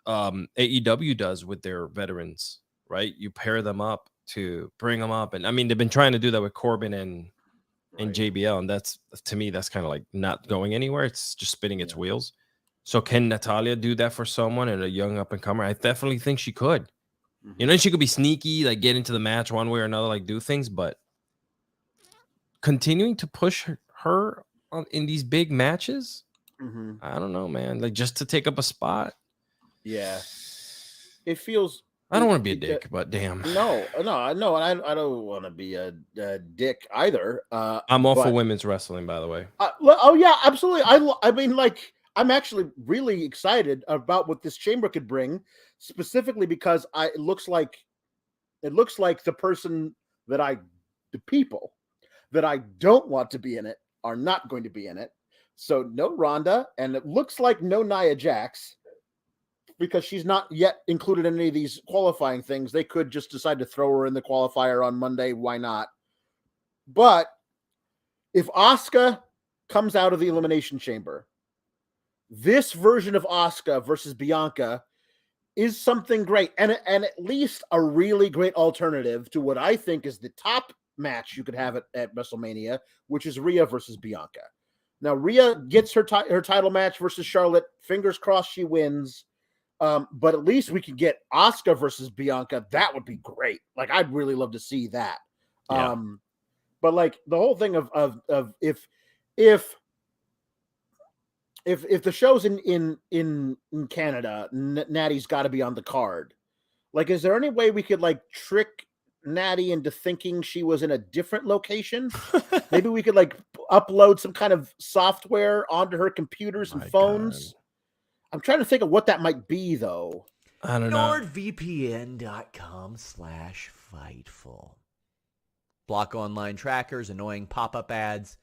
AEW does with their veterans, right? You pair them up to bring them up, and I mean, they've been trying to do that with Corbin and JBL, and that's, to me, that's kind of like not going anywhere. It's just spinning its wheels. So can Natalya do that for someone and a young up and comer? I definitely think she could. She could be sneaky, like get into the match one way or another, like do things, but continuing to push her in these big matches, I don't know, man. Like, just to take up a spot. Yeah. It feels. I don't want to be a dick, but damn. No, and I don't want to be a dick either. I'm all for women's wrestling, by the way. Oh yeah, absolutely. I mean, like, I'm actually really excited about what this chamber could bring, specifically because it looks like the people that I don't want to be in it are not going to be in it. So no Ronda, and it looks like no Nia Jax, because she's not yet included in any of these qualifying things. They could just decide to throw her in the qualifier on Monday. Why not? But if Asuka comes out of the Elimination Chamber, this version of Asuka versus Bianca is something great, and at least a really great alternative to what I think is the top match you could have at WrestleMania, which is Rhea versus Bianca. Now, Rhea gets her title match versus Charlotte. Fingers crossed she wins. But at least we could get Asuka versus Bianca. That would be great. Like, I'd really love to see that. Yeah. But like the whole thing of if the show's in Canada, Natty's got to be on the card. Like, is there any way we could like trick Natty into thinking she was in a different location? Maybe we could like upload some kind of software onto her computers and phones. God. I'm trying to think of what that might be, though. I don't know. NordVPN.com/Fightful. Block online trackers, annoying pop-up ads.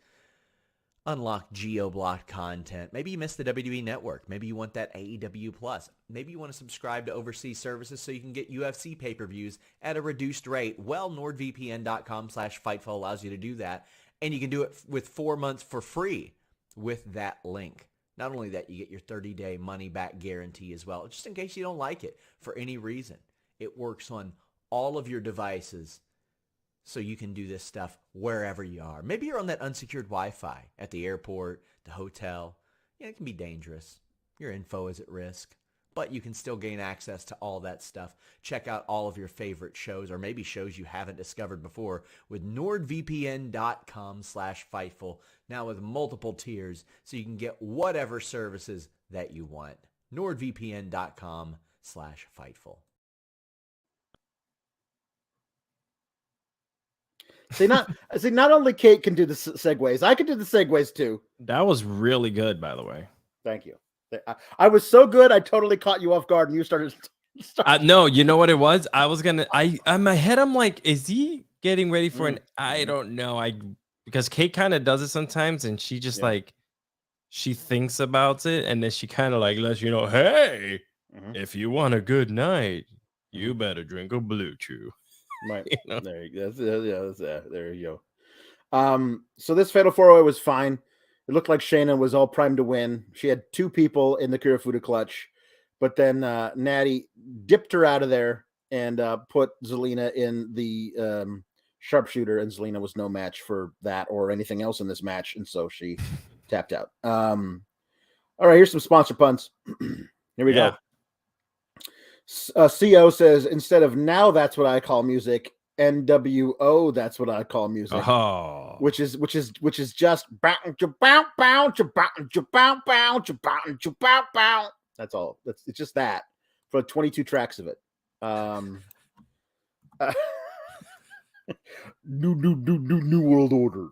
Unlock geo-blocked content. Maybe you missed the WWE Network. Maybe you want that AEW Plus. Maybe you want to subscribe to overseas services so you can get UFC pay-per-views at a reduced rate. Well, NordVPN.com/Fightful allows you to do that. And you can do it with 4 months for free with that link. Not only that, you get your 30-day money-back guarantee as well, just in case you don't like it for any reason. It works on all of your devices, so you can do this stuff wherever you are. Maybe you're on that unsecured Wi-Fi at the airport, the hotel. Yeah, it can be dangerous. Your info is at risk, but you can still gain access to all that stuff. Check out all of your favorite shows, or maybe shows you haven't discovered before, with NordVPN.com/Fightful. Now with multiple tiers, so you can get whatever services that you want. NordVPN.com/Fightful. Not only Kate can do the segues, I can do the segues too. That was really good, by the way. Thank you. I was so good, I totally caught you off guard, and you started. No, you know what it was? I was gonna. In my head, I'm like, is he getting ready for an? I don't know. Because Kate kind of does it sometimes, and she just like, she thinks about it, and then she kind of like lets you know, hey, if you want a good night, you better drink a Blue Chew. Right. There you go. There you go. So this Fatal 4-Way was fine. It looked like Shayna was all primed to win. She had two people in the Kirifuda clutch, but then Natty dipped her out of there and put Zelina in the sharpshooter, and Zelina was no match for that or anything else in this match, and so she tapped out. All right, here's some sponsor puns. Here we go. CO says, instead of now that's what I call music, NWO. That's what I call music. Oh, Which is just that's all. It's just that for 22 tracks of it. New world order.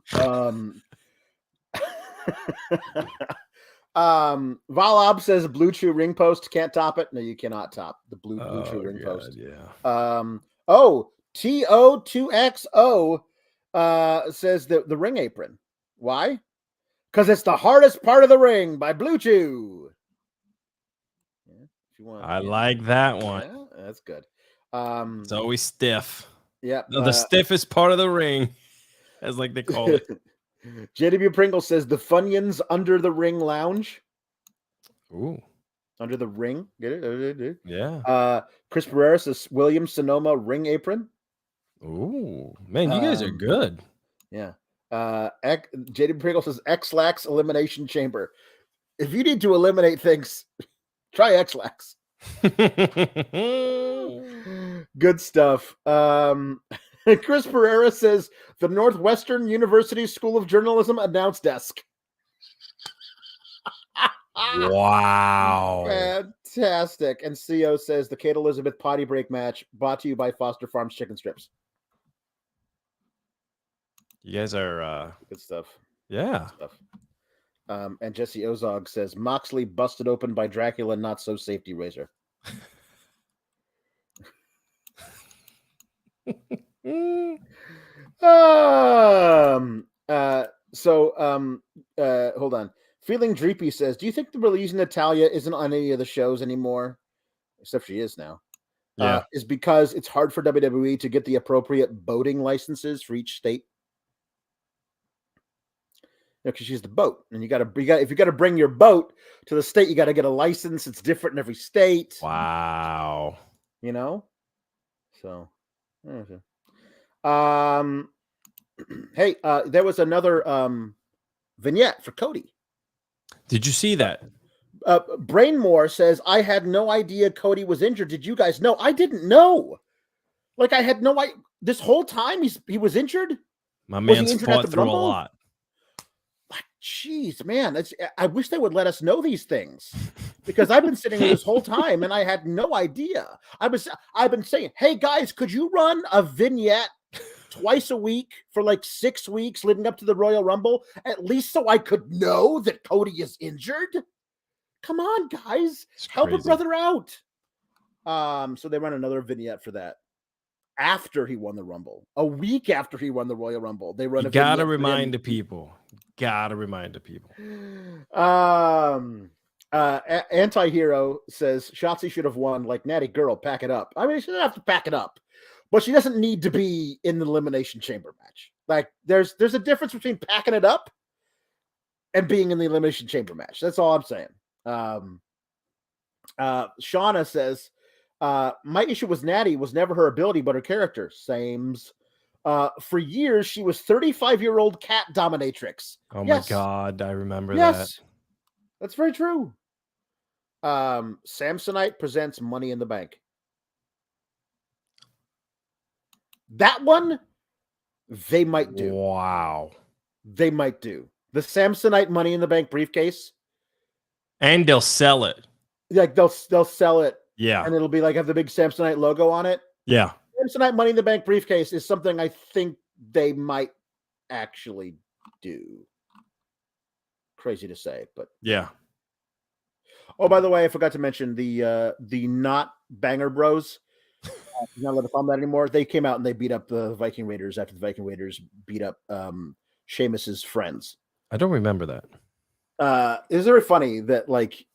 Valab says Blue Chew ring post can't top it. No, you cannot top the Blue Chew ring post. Yeah. TO2XO says the ring apron. Why? Because it's the hardest part of the ring by Blue Chew. Yeah, if you want, I like that one. Yeah, that's good. It's always stiff. Yeah. The stiffest part of the ring, as like they call it. JW Pringle says the Funyuns under the ring lounge. Ooh. Under the ring. Get it? Yeah. Chris Pereira says William Sonoma ring apron. Ooh. Man, you guys are good. Yeah. JW Pringle says X-Lax elimination chamber. If you need to eliminate things, try X-Lax. Good stuff. Chris Pereira says the Northwestern University School of Journalism announce desk. Wow. Fantastic. And CO says the Kate Elizabeth potty break match brought to you by Foster Farms Chicken Strips. You guys are good stuff. Yeah. Good stuff. And Jesse Ozog says Moxley busted open by Dracula, not so safety razor. Hold on. Feeling Dreepy says, do you think the release Natalia isn't on any of the shows anymore? Except she is now. Yeah. Is because it's hard for WWE to get the appropriate boating licenses for each state. Because she's the boat, and if you got to bring your boat to the state, you got to get a license. It's different in every state. Wow. You know. So, hey, there was another vignette for Cody. Did you see that? Brainmore says, I had no idea Cody was injured. Did you guys know? I didn't know. Like, I had no idea. This whole time he was injured? My man's fought through a lot. Jeez, man. I wish they would let us know these things. Because I've been sitting here this whole time and I had no idea. I've been saying, hey, guys, could you run a vignette twice a week for like 6 weeks leading up to the Royal Rumble, at least so I could know that Cody is injured? Come on, guys. Help a brother out. So they run another vignette for that after he won the Rumble. A week after he won the Royal Rumble, they run a vignette. Gotta remind the people. Anti-Hero says Shotzi should have won like Natty Girl, pack it up. I mean, she doesn't have to pack it up. But she doesn't need to be in the Elimination Chamber match. Like, there's a difference between packing it up and being in the Elimination Chamber match. That's all I'm saying. Shauna says, my issue with Natty was never her ability, but her character. Sames. For years, she was 35-year-old cat dominatrix. Oh, my God. I remember that. That's very true. Samsonite presents Money in the Bank. That one, they might do. Wow. They might do. The Samsonite Money in the Bank briefcase. And they'll sell it. Like, they'll sell it. Yeah. And it'll be like, have the big Samsonite logo on it. Yeah. Samsonite Money in the Bank briefcase is something I think they might actually do. Crazy to say, but yeah. Oh, by the way, I forgot to mention the not Banger Bros. Not allowed to film that anymore. They came out and they beat up the Viking Raiders after the Viking Raiders beat up Sheamus's friends. I don't remember that. It's very funny that like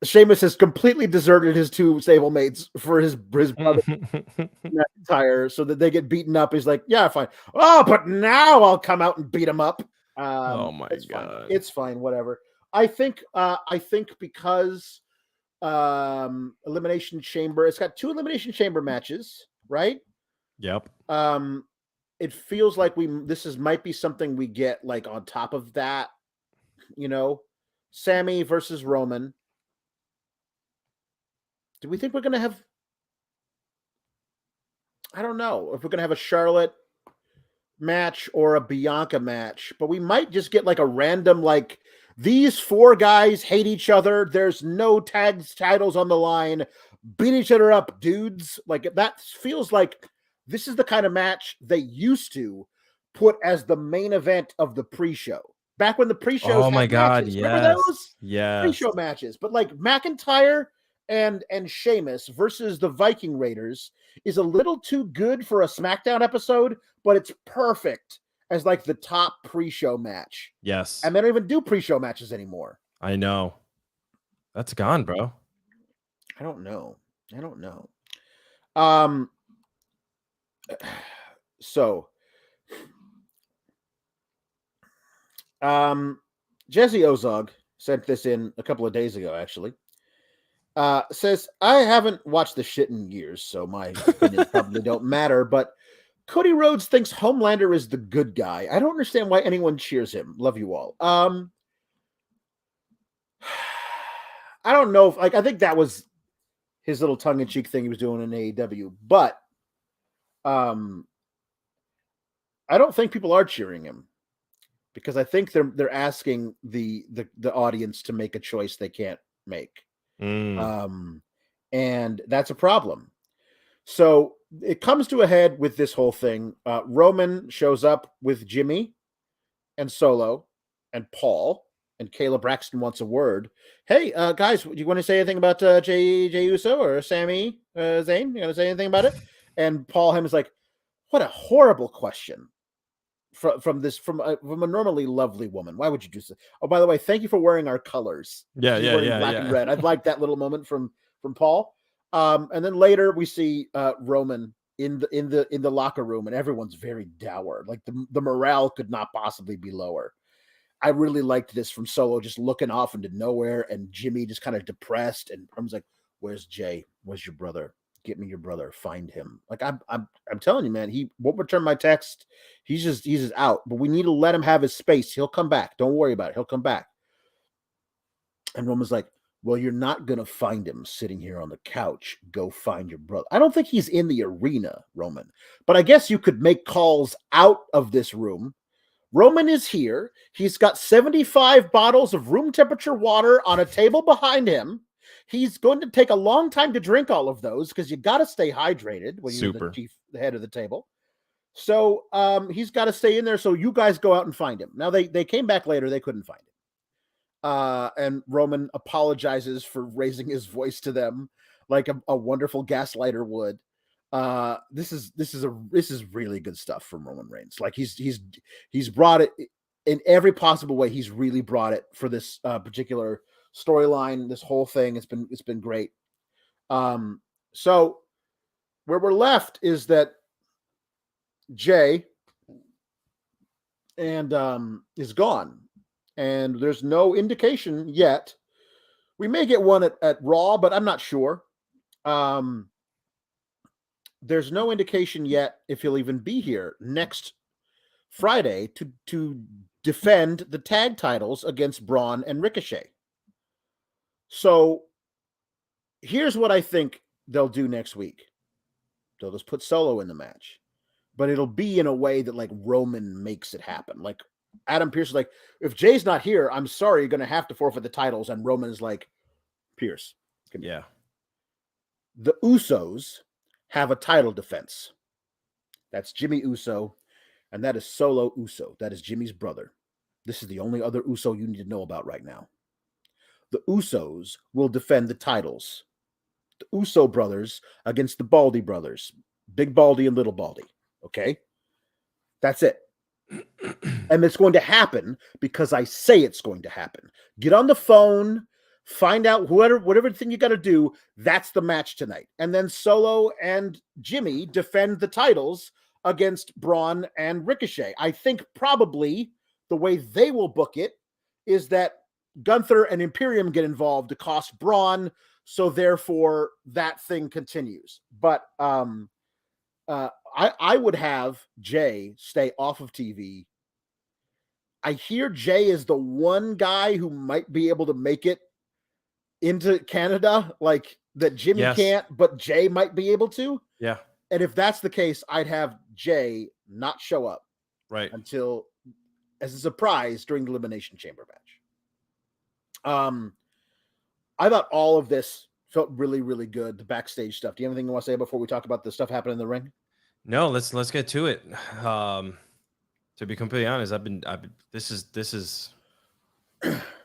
Sheamus has completely deserted his two stablemates for his brother McIntyre so that they get beaten up. He's like, yeah, fine. Oh, but now I'll come out and beat him up. Oh my God. God. It's fine, whatever. I think because Elimination Chamber, it's got 2 Elimination Chamber matches, right? Yep. It feels like might be something we get like on top of that, you know, Sami versus Roman. Do we think we're gonna have I don't know if we're gonna have a Charlotte match or a Bianca match, but we might just get like a random like these 4 guys hate each other. There's no titles on the line. Beat each other up, dudes. Like that feels like this is the kind of match they used to put as the main event of the pre-show. Back when the pre-shows Oh my had God, matches. Remember yes. those Yes. pre-show matches? But like McIntyre and Sheamus versus the Viking Raiders is a little too good for a SmackDown episode, but it's perfect as like the top pre-show match. Yes. And they don't even do pre-show matches anymore. I know. That's gone, bro. I don't know. So Jesse Ozog sent this in a couple of days ago, actually. Says, I haven't watched the shit in years, so my opinions probably don't matter, but Cody Rhodes thinks Homelander is the good guy. I don't understand why anyone cheers him. Love you all. I don't know if, like, I think that was his little tongue-in-cheek thing he was doing in AEW, but I don't think people are cheering him because I think they're asking the audience to make a choice they can't make. And that's a problem. So it comes to a head with this whole thing. Roman shows up with Jimmy and Solo and Paul, and Kayla Braxton wants a word. Hey, guys, do you want to say anything about Jey Uso or Sami Zayn? You want to say anything about it? And Paul Heyman's like, what a horrible question from a normally lovely woman. Why would you do so? Oh, by the way, thank you for wearing our colors. Yeah, She's wearing black and red. I'd like that little moment from Paul. And then later we see Roman in the locker room, and everyone's very dour. Like the morale could not possibly be lower. I really liked this from Solo, just looking off into nowhere, and Jimmy just kind of depressed. And I was like, "Where's Jay? Where's your brother? Get me your brother. Find him." Like I'm telling you, man, he won't return my text. He's just out. But we need to let him have his space. He'll come back. Don't worry about it. He'll come back. And Roman's like, well, you're not gonna find him sitting here on the couch. Go find your brother. I don't think he's in the arena, Roman. But I guess you could make calls out of this room. Roman is here. He's got 75 bottles of room temperature water on a table behind him. He's going to take a long time to drink all of those because you got to stay hydrated when you're the head of the table. So he's got to stay in there. So you guys go out and find him. Now they came back later. They couldn't find him. And Roman apologizes for raising his voice to them like a wonderful gaslighter would. This is really good stuff from Roman Reigns. Like he's brought it in every possible way. He's really brought it for this particular storyline. This whole thing, it's been great. So where we're left is that Jay and is gone, and there's no indication yet. We may get one at Raw, but I'm not sure. There's no indication yet if he'll even be here next Friday to defend the tag titles against Braun and Ricochet. So here's what I think they'll do next week. They'll just put Solo in the match, but it'll be in a way that like Roman makes it happen. Like Adam Pearce is like, if Jay's not here, I'm sorry, you're going to have to forfeit the titles. And Roman is like, Pearce. Yeah. The Usos have a title defense. That's Jimmy Uso, and that is Solo Uso. That is Jimmy's brother. This is the only other Uso you need to know about right now. The Usos will defend the titles. The Uso brothers against the Baldy brothers. Big Baldy and Little Baldy. Okay? That's it. And it's going to happen because I say it's going to happen. Get on the phone. Find out whatever thing you got to do. That's the match tonight. And then Solo and Jimmy defend the titles against Braun and Ricochet. I think probably the way they will book it is that Gunther and Imperium get involved to cost Braun, so therefore that thing continues. But I would have Jay stay off of TV. I hear Jay is the one guy who might be able to make it into Canada, like that Jimmy can't, but Jay might be able to. Yeah. And if that's the case, I'd have Jay not show up Right. until as a surprise during the Elimination Chamber match. I thought all of this felt really, really good. The backstage stuff. Do you have anything you want to say before we talk about the stuff happening in the ring? No, let's get to it. To be completely honest, this is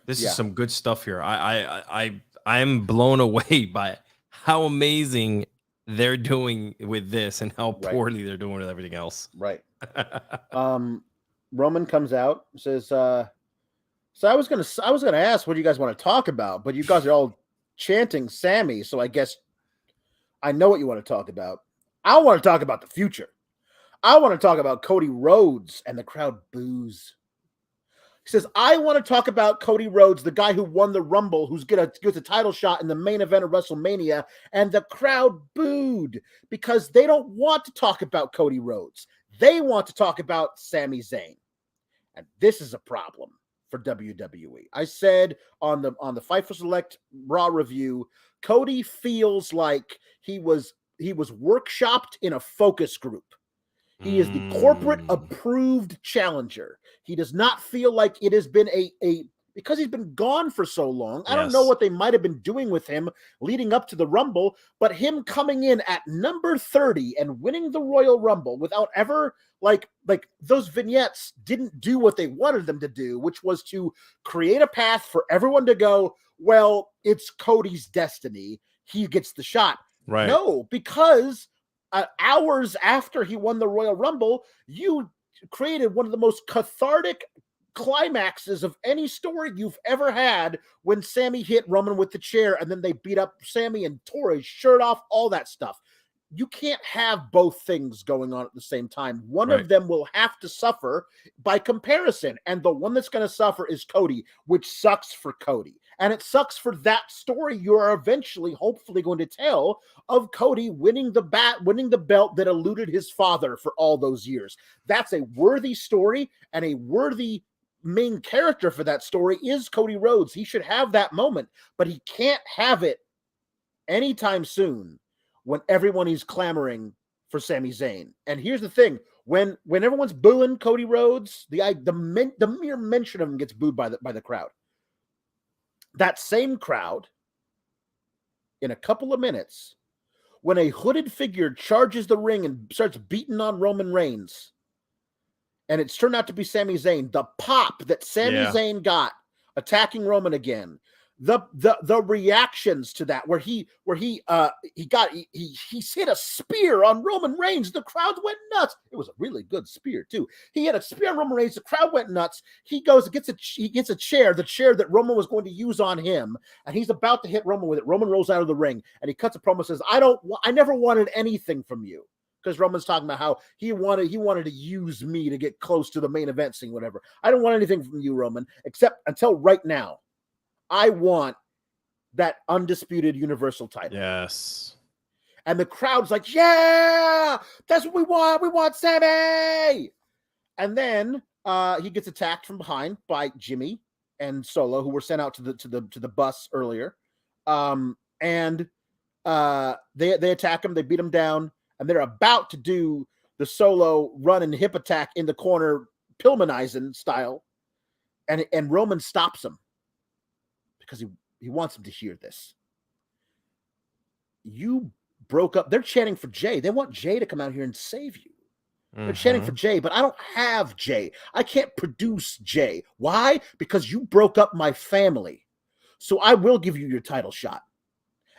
some good stuff here. I'm blown away by how amazing they're doing with this and how poorly they're doing with everything else. Right. Roman comes out, says, so I was gonna ask what do you guys want to talk about, but you guys are all chanting Sami, so I guess I know what you want to talk about. I want to talk about the future. I want to talk about Cody Rhodes, and the crowd boos. He says, I want to talk about Cody Rhodes, the guy who won the Rumble, who's gets a title shot in the main event of WrestleMania, and the crowd booed because they don't want to talk about Cody Rhodes. They want to talk about Sami Zayn. And this is a problem for WWE. I said on the Fightful Select Raw review, Cody feels like he was workshopped in a focus group. He is the corporate approved challenger. He does not feel like it has been because he's been gone for so long. I don't know what they might have been doing with him leading up to the Rumble, but him coming in at number 30 and winning the Royal Rumble without ever like those vignettes didn't do what they wanted them to do, which was to create a path for everyone to go, well, it's Cody's destiny. He gets the shot. Right. No, because hours after he won the Royal Rumble, you created one of the most cathartic climaxes of any story you've ever had when Sami hit Roman with the chair and then they beat up Sami and tore his shirt off, all that stuff. You can't have both things going on at the same time. One of them will have to suffer by comparison, and the one that's going to suffer is Cody, which sucks for Cody. And it sucks for that story you are eventually, hopefully, going to tell of Cody winning the belt that eluded his father for all those years. That's a worthy story, and a worthy main character for that story is Cody Rhodes. He should have that moment, but he can't have it anytime soon when everyone is clamoring for Sami Zayn. And here's the thing. When everyone's booing Cody Rhodes, the mere mention of him gets booed by the crowd. That same crowd, in a couple of minutes, when a hooded figure charges the ring and starts beating on Roman Reigns, and it's turned out to be Sami Zayn, the pop that Sami Zayn got attacking Roman again, the reactions to that, where he hit a spear on Roman Reigns, the crowd went nuts. It was a really good spear too. He had a spear on Roman Reigns, the crowd went nuts. He gets a chair, the chair that Roman was going to use on him, and he's about to hit Roman with it. Roman rolls out of the ring and he cuts a promo and says, I never wanted anything from you. Because Roman's talking about how he wanted to use me to get close to the main event scene, whatever. I don't want anything from you, Roman, except until right now. I want that undisputed universal title. Yes. And the crowd's like, yeah, that's what we want. We want Sami. And then he gets attacked from behind by Jimmy and Solo, who were sent out to the bus earlier. And they attack him. They beat him down. And they're about to do the Solo run and hip attack in the corner, Pillmanizing style. And Roman stops him because he wants him to hear this. You broke up. They're chanting for Jay. They want Jay to come out here and save you. They're chanting for Jay, but I don't have Jay. I can't produce Jay. Why? Because you broke up my family. So I will give you your title shot.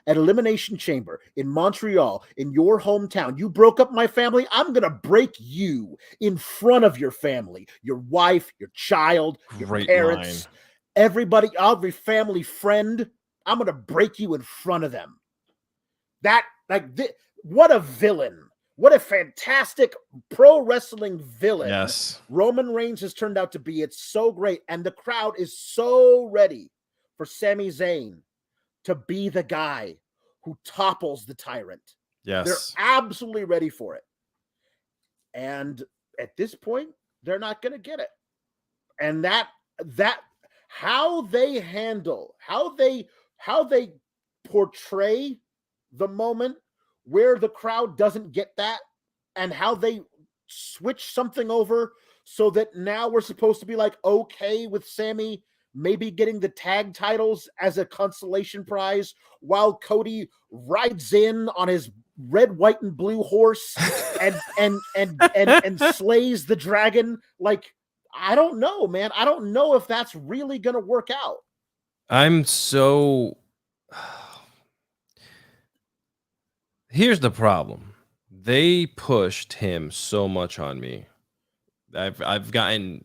At Elimination Chamber in Montreal, in your hometown. You broke up my family. I'm going to break you in front of your family, your wife, your child, your parents, everybody, every family friend. I'm going to break you in front of them. What a villain. What a fantastic pro wrestling villain. Yes. Roman Reigns has turned out to be. It's so great. And the crowd is so ready for Sami Zayn to be the guy who topples the tyrant. Yes. They're absolutely ready for it. And at this point, they're not going to get it. And that how they handle, how they portray the moment where the crowd doesn't get that and how they switch something over so that now we're supposed to be like okay with Sami maybe getting the tag titles as a consolation prize while Cody rides in on his red, white, and blue horse and slays the dragon. Like, I don't know, man. I don't know if that's really gonna work out. Here's the problem. They pushed him so much on me. I've gotten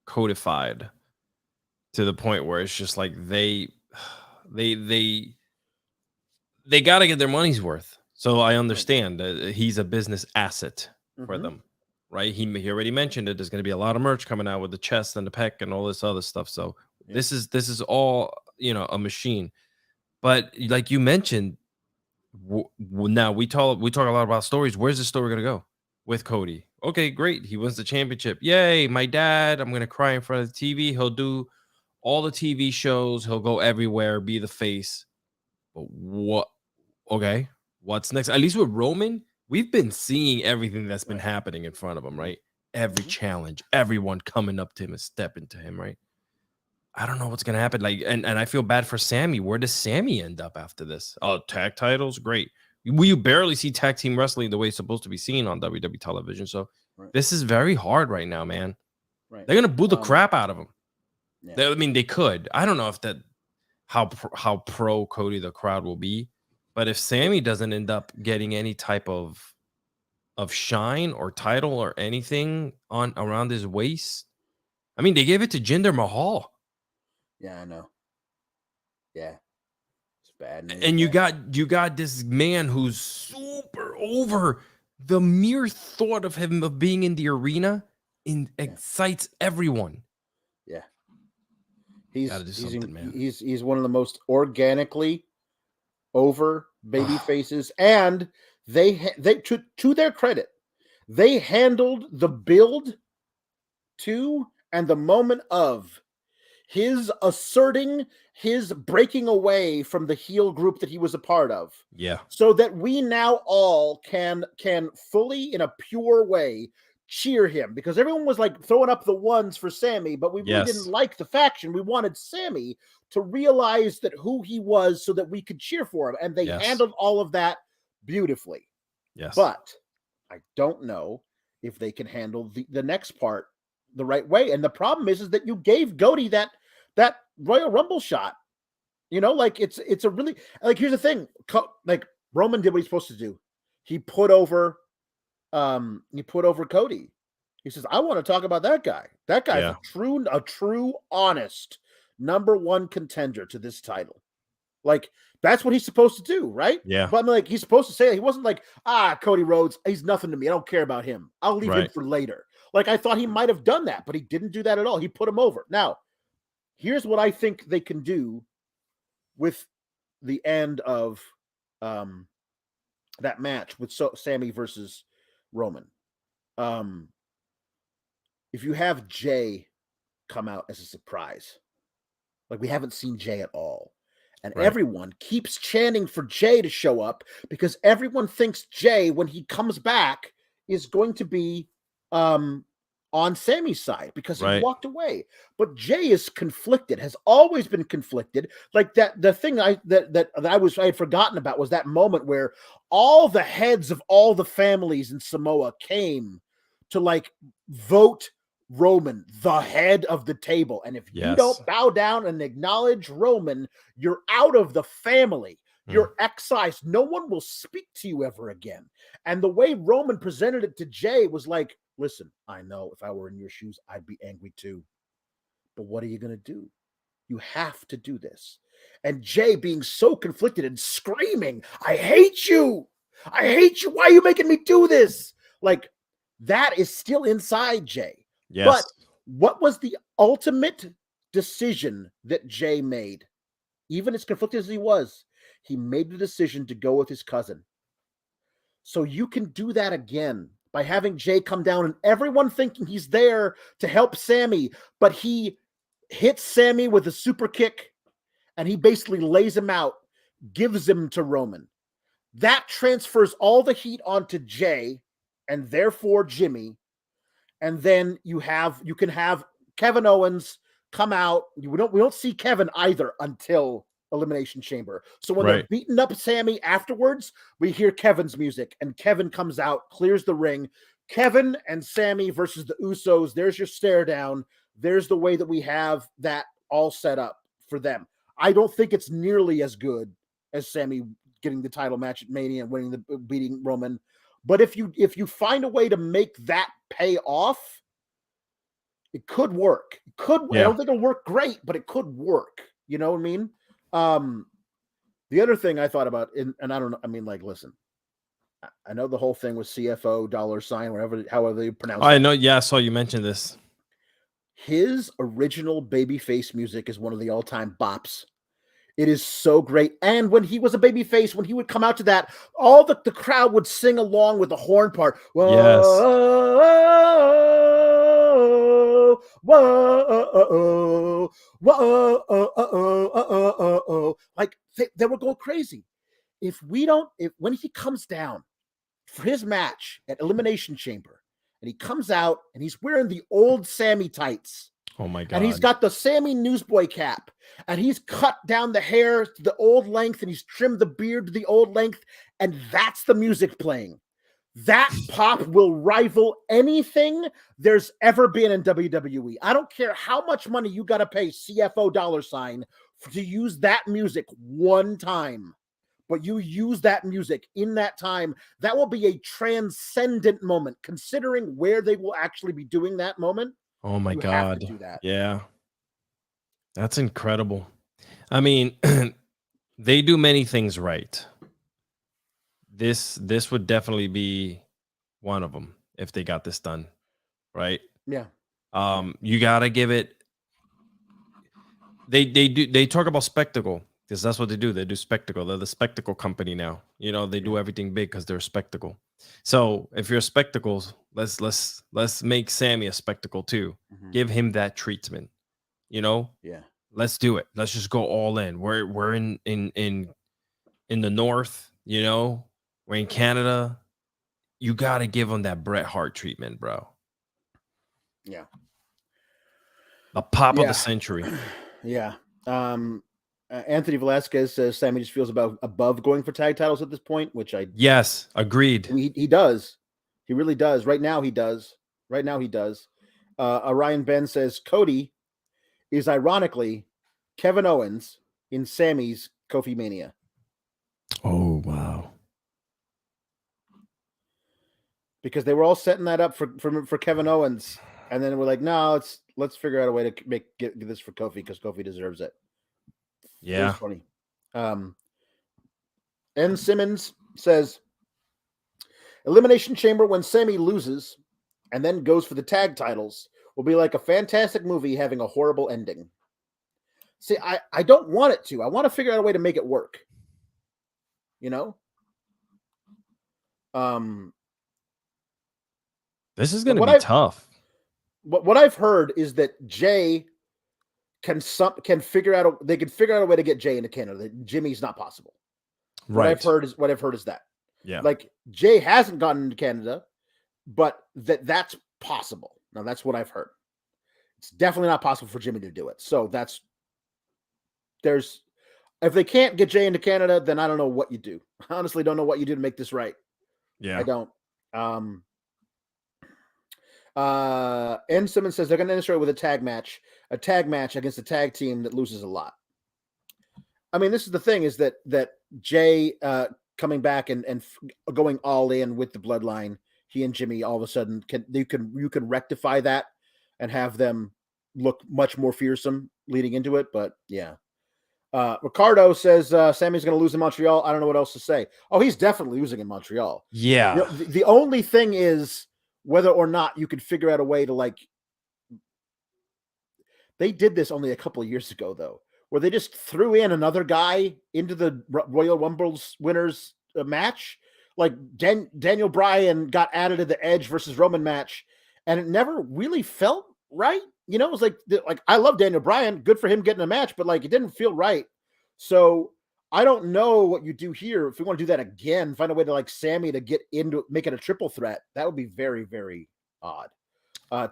codified to the point where it's just like they got to get their money's worth. So I understand that he's a business asset for them, right? He already mentioned it. There's going to be a lot of merch coming out with the chest and the pec and all this other stuff. So this is all, you know, a machine. But like you mentioned, now we talk a lot about stories. Where's the story going to go with Cody? Okay, great. He wins the championship. Yay, my dad. I'm going to cry in front of the TV. He'll do all the TV shows. He'll go everywhere, be the face. But what? Okay, what's next? At least with Roman, we've been seeing everything that's been happening in front of him, right? Every challenge, everyone coming up to him and stepping to him, right? I don't know what's gonna happen. Like, and I feel bad for Sami. Where does Sami end up after this? Oh, tag titles, great. We barely see tag team wrestling the way it's supposed to be seen on WWE television. So this is very hard right now, man. Right. They're gonna boo the crap out of him. Yeah. I mean, they could. I don't know if that how pro Cody the crowd will be, but if Sami doesn't end up getting any type of shine or title or anything on around his waist, I mean, they gave it to Jinder Mahal. Yeah, I know. Yeah, it's bad. And you got this man who's super over. The mere thought of him of being in the arena excites everyone. Yeah, he's one of the most organically over baby faces, and they to their credit, they handled the build to and the moment of his asserting his breaking away from the heel group that he was a part of. Yeah. So that we now all can fully, in a pure way, cheer him, because everyone was like throwing up the ones for Sami, but we really didn't like the faction. We wanted Sami to realize that who he was so that we could cheer for him. And they handled all of that beautifully. Yes. But I don't know if they can handle the next part the right way. And the problem is that you gave Cody that Royal Rumble shot. You know, like it's a really, like, here's the thing. Like, Roman did what he's supposed to do. He put over Cody. He says, I want to talk about that guy. That guy's a true, honest #1 contender to this title. Like, that's what he's supposed to do, right? Yeah. But like, he's supposed to say, he wasn't like, Cody Rhodes, he's nothing to me. I don't care about him. I'll leave him for later. Like, I thought he might have done that, but he didn't do that at all. He put him over. Now, here's what I think they can do with the end of that match with Sami versus Roman. If you have Jay come out as a surprise, like, we haven't seen Jay at all, and everyone keeps chanting for Jay to show up because everyone thinks Jay, when he comes back, is going to be on Sami's side because he walked away. But Jay is conflicted, has always been conflicted. Like, that the thing I had forgotten about was that moment where all the heads of all the families in Samoa came to, like, vote Roman the head of the table. And if you don't bow down and acknowledge Roman, you're out of the family. You're excised. No one will speak to you ever again. And the way Roman presented it to Jay was like, listen, I know if I were in your shoes, I'd be angry too. But what are you going to do? You have to do this. And Jay being so conflicted and screaming, I hate you. I hate you. Why are you making me do this? Like, that is still inside Jay. Yes. But what was the ultimate decision that Jay made? Even as conflicted as he was, he made the decision to go with his cousin. So you can do that again by having Jay come down and everyone thinking he's there to help Sami, but he hits Sami with a super kick and he basically lays him out, gives him to Roman. that transfers all the heat onto Jay and therefore Jimmy. And then you can have Kevin Owens come out. We don't see Kevin either until Elimination Chamber. So when they're beating up Sami afterwards, we hear Kevin's music, and Kevin comes out, clears the ring. Kevin and Sami versus the Usos. There's your stare down. There's the way that we have that all set up for them. I don't think it's nearly as good as Sami getting the title match at Mania and beating Roman. But if you find a way to make that pay off, it could work. It could. I don't think it'll work great, but it could work. You know what I mean? The other thing I thought about, and I don't know. I mean, like, listen, I know the whole thing was CFO $, however you pronounce it. I know. Yeah, I saw you mention this. His original babyface music is one of the all-time bops. It is so great. And when he was a babyface, when he would come out to that, all the crowd would sing along with the horn part. Whoa, yes. Whoa, whoa, like they were going crazy. When he comes down for his match at Elimination Chamber, and he comes out and he's wearing the old Sami tights. Oh my God. And he's got the Sami newsboy cap, and he's cut down the hair to the old length, and he's trimmed the beard to the old length, and that's the music playing. That pop will rival anything there's ever been in WWE. I don't care how much money you got to pay CFO $, to use that music one time. But you use that music in that time, that will be a transcendent moment, considering where they will actually be doing that moment. Oh my You God. have to do that. Yeah. That's incredible. I mean, they do many things right. This would definitely be one of them if they got this done, right? Yeah. You got to give it. They talk about spectacle because that's what they do. They do spectacle. They're the spectacle company now. You know, they do everything big because they're a spectacle. So if you're spectacles, let's make Sami a spectacle too. Mm-hmm. Give him that treatment. You know? Yeah. Let's do it. Let's just go all in. We're in the north, you know. We're in Canada. You got to give him that Bret Hart treatment, bro. Yeah. The pop of the century. Yeah. Anthony Velasquez says Sami just feels above going for tag titles at this point, which yes, agreed. He does. He really does. Right now he does. Orion Ben says Cody is ironically Kevin Owens in Sami's Kofi Mania. Oh wow. Because they were all setting that up for Kevin Owens, and then we're like, no, let's figure out a way to get this for Kofi because Kofi deserves it. Yeah, it was funny. N. Simmons says, Elimination Chamber when Sami loses and then goes for the tag titles will be like a fantastic movie having a horrible ending. See, I don't want it to. I want to figure out a way to make it work. You know? This is going to be tough. What I've heard is that Jay can figure out a way to get Jay into Canada. That Jimmy's not possible. Right. What I've heard is that. Yeah. Like Jay hasn't gotten into Canada, but that's possible. Now that's what I've heard. It's definitely not possible for Jimmy to do it. So if they can't get Jay into Canada, then I don't know what you do. I honestly don't know what you do to make this right. Yeah. I don't. N. Simmons says they're going to end it with a tag match against a tag team that loses a lot. I mean, this is the thing: is that Jay coming back and going all in with the bloodline, he and Jimmy all of a sudden you can rectify that and have them look much more fearsome leading into it. But yeah, Ricardo says Sami's going to lose in Montreal. I don't know what else to say. Oh, he's definitely losing in Montreal. Yeah. You know, the only thing is whether or not you could figure out a way to they did this only a couple of years ago though, where they just threw in another guy into the Royal Rumble's winners match. Like Daniel Bryan got added to the Edge versus Roman match, and it never really felt right. You know, it was like I love Daniel Bryan, good for him getting a match, but it didn't feel right. So I don't know what you do here. If we want to do that again, find a way to like Sami to get into make it a triple threat. That would be very, very odd.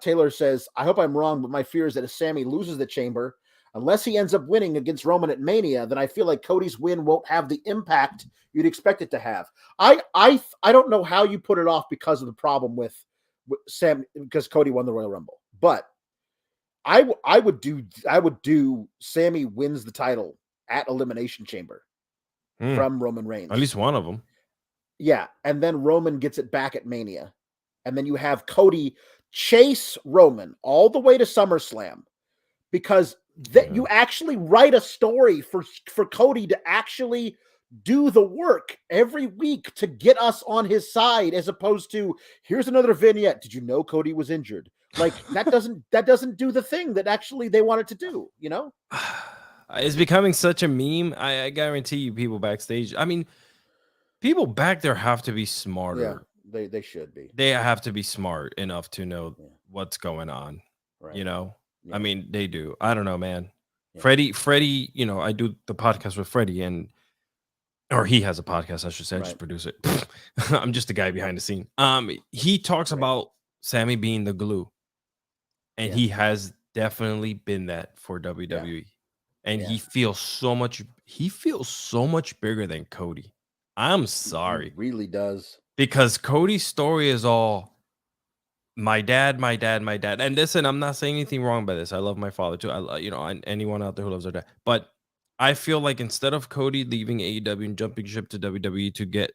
Taylor says, I hope I'm wrong, but my fear is that if Sami loses the chamber, unless he ends up winning against Roman at Mania, then I feel like Cody's win won't have the impact you'd expect it to have. I don't know how you put it off because of the problem with Sam, because Cody won the Royal Rumble. But I would do Sami wins the title at Elimination Chamber from Roman Reigns. At least one of them. Yeah, and then Roman gets it back at Mania. And then you have Cody chase Roman all the way to SummerSlam, because you actually write a story for Cody to actually do the work every week to get us on his side, as opposed to here's another vignette. Did you know Cody was injured? Like that doesn't do the thing that actually they wanted to do, you know? It's becoming such a meme. I guarantee you people backstage, I mean, people back there have to be smarter. Yeah, they should be. They have to be smart enough to know what's going on. Right. You know? Yeah. I mean, they do. I don't know, man. Yeah. Freddie, you know, I do the podcast with Freddie, or he has a podcast, I should say. I just produce it. I'm just the guy behind the scene. He talks about Sami being the glue. And he has definitely been that for WWE. And he feels so much bigger than Cody. I'm sorry. He really does. Because Cody's story is all my dad. And listen, I'm not saying anything wrong by this. I love my father too. And anyone out there who loves their dad. But I feel like instead of Cody leaving AEW and jumping ship to WWE to get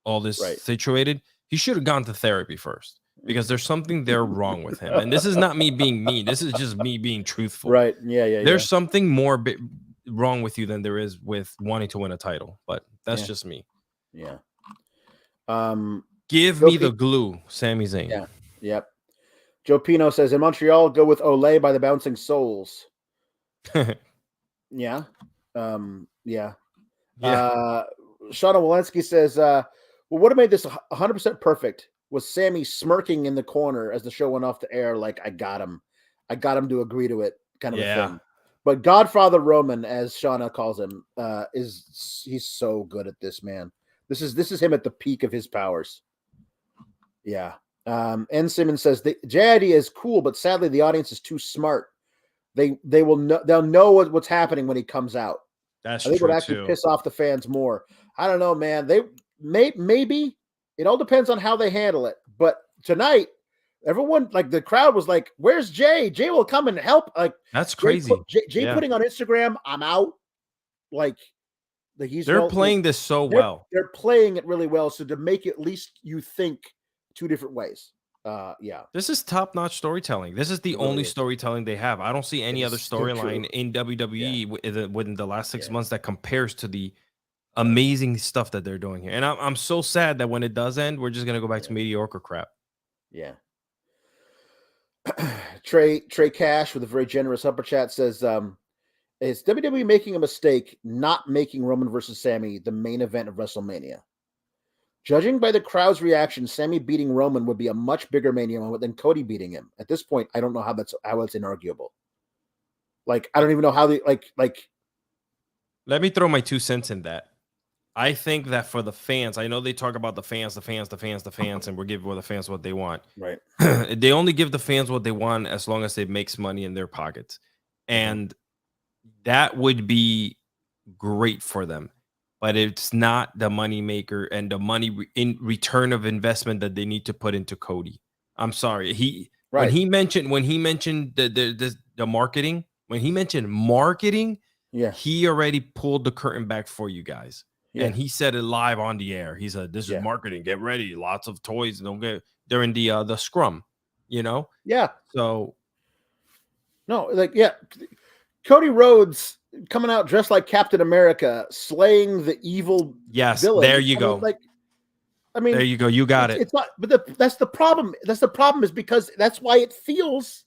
all this situated, he should have gone to therapy first. Because there's something there wrong with him. And this is not me being mean. This is just me being truthful. Right. Yeah. There's something more wrong with you than there is with wanting to win a title. But that's just me. Yeah. Give me the glue, Sami Zayn. Yeah. Yep. Joe Pino says, in Montreal, go with Olay by the Bouncing Souls. Yeah. Shauna Walensky says, well, what made this 100% perfect was Sami smirking in the corner as the show went off the air, like I got him to agree to it, kind of a thing. But Godfather Roman, as Shauna calls him, he's so good at this, man. This is him at the peak of his powers. Yeah. N. Simmons says the JID is cool, but sadly the audience is too smart. They'll know what's happening when he comes out. That's I think true it would actually piss off the fans more. I don't know, man. They maybe. It all depends on how they handle it. But tonight, everyone, like the crowd was like, where's Jay? Jay will come and help. Like that's crazy. Jay putting on Instagram, I'm out. They're playing this so well. They're playing it really well. So to make at least you think two different ways. This is top-notch storytelling. This is the only storytelling they have. I don't see any other storyline in WWE within the last 6 months that compares to the amazing stuff that they're doing here. And I'm so sad that when it does end, we're just going to go back to mediocre crap. Yeah. Trey Cash with a very generous upper chat says, is WWE making a mistake not making Roman versus Sami the main event of WrestleMania? Judging by the crowd's reaction, Sami beating Roman would be a much bigger Mania moment than Cody beating him. At this point, I don't know how it's inarguable. Like, I don't even know how they like. Let me throw my 2 cents in that. I think that for the fans, I know they talk about the fans, and we're giving the fans what they want. Right. They only give the fans what they want as long as it makes money in their pockets. And that would be great for them. But it's not the money maker and the money in return of investment that they need to put into Cody. I'm sorry. When he mentioned the marketing, when he mentioned marketing, he already pulled the curtain back for you guys. Yeah. And he said it live on the air. He said, this is marketing. Get ready. Lots of toys. During the scrum, you know? Yeah. So. No, Cody Rhodes coming out dressed like Captain America, slaying the evil villain. There you go. There you go. You got it. It's not, but that's the problem. That's the problem is because that's why it feels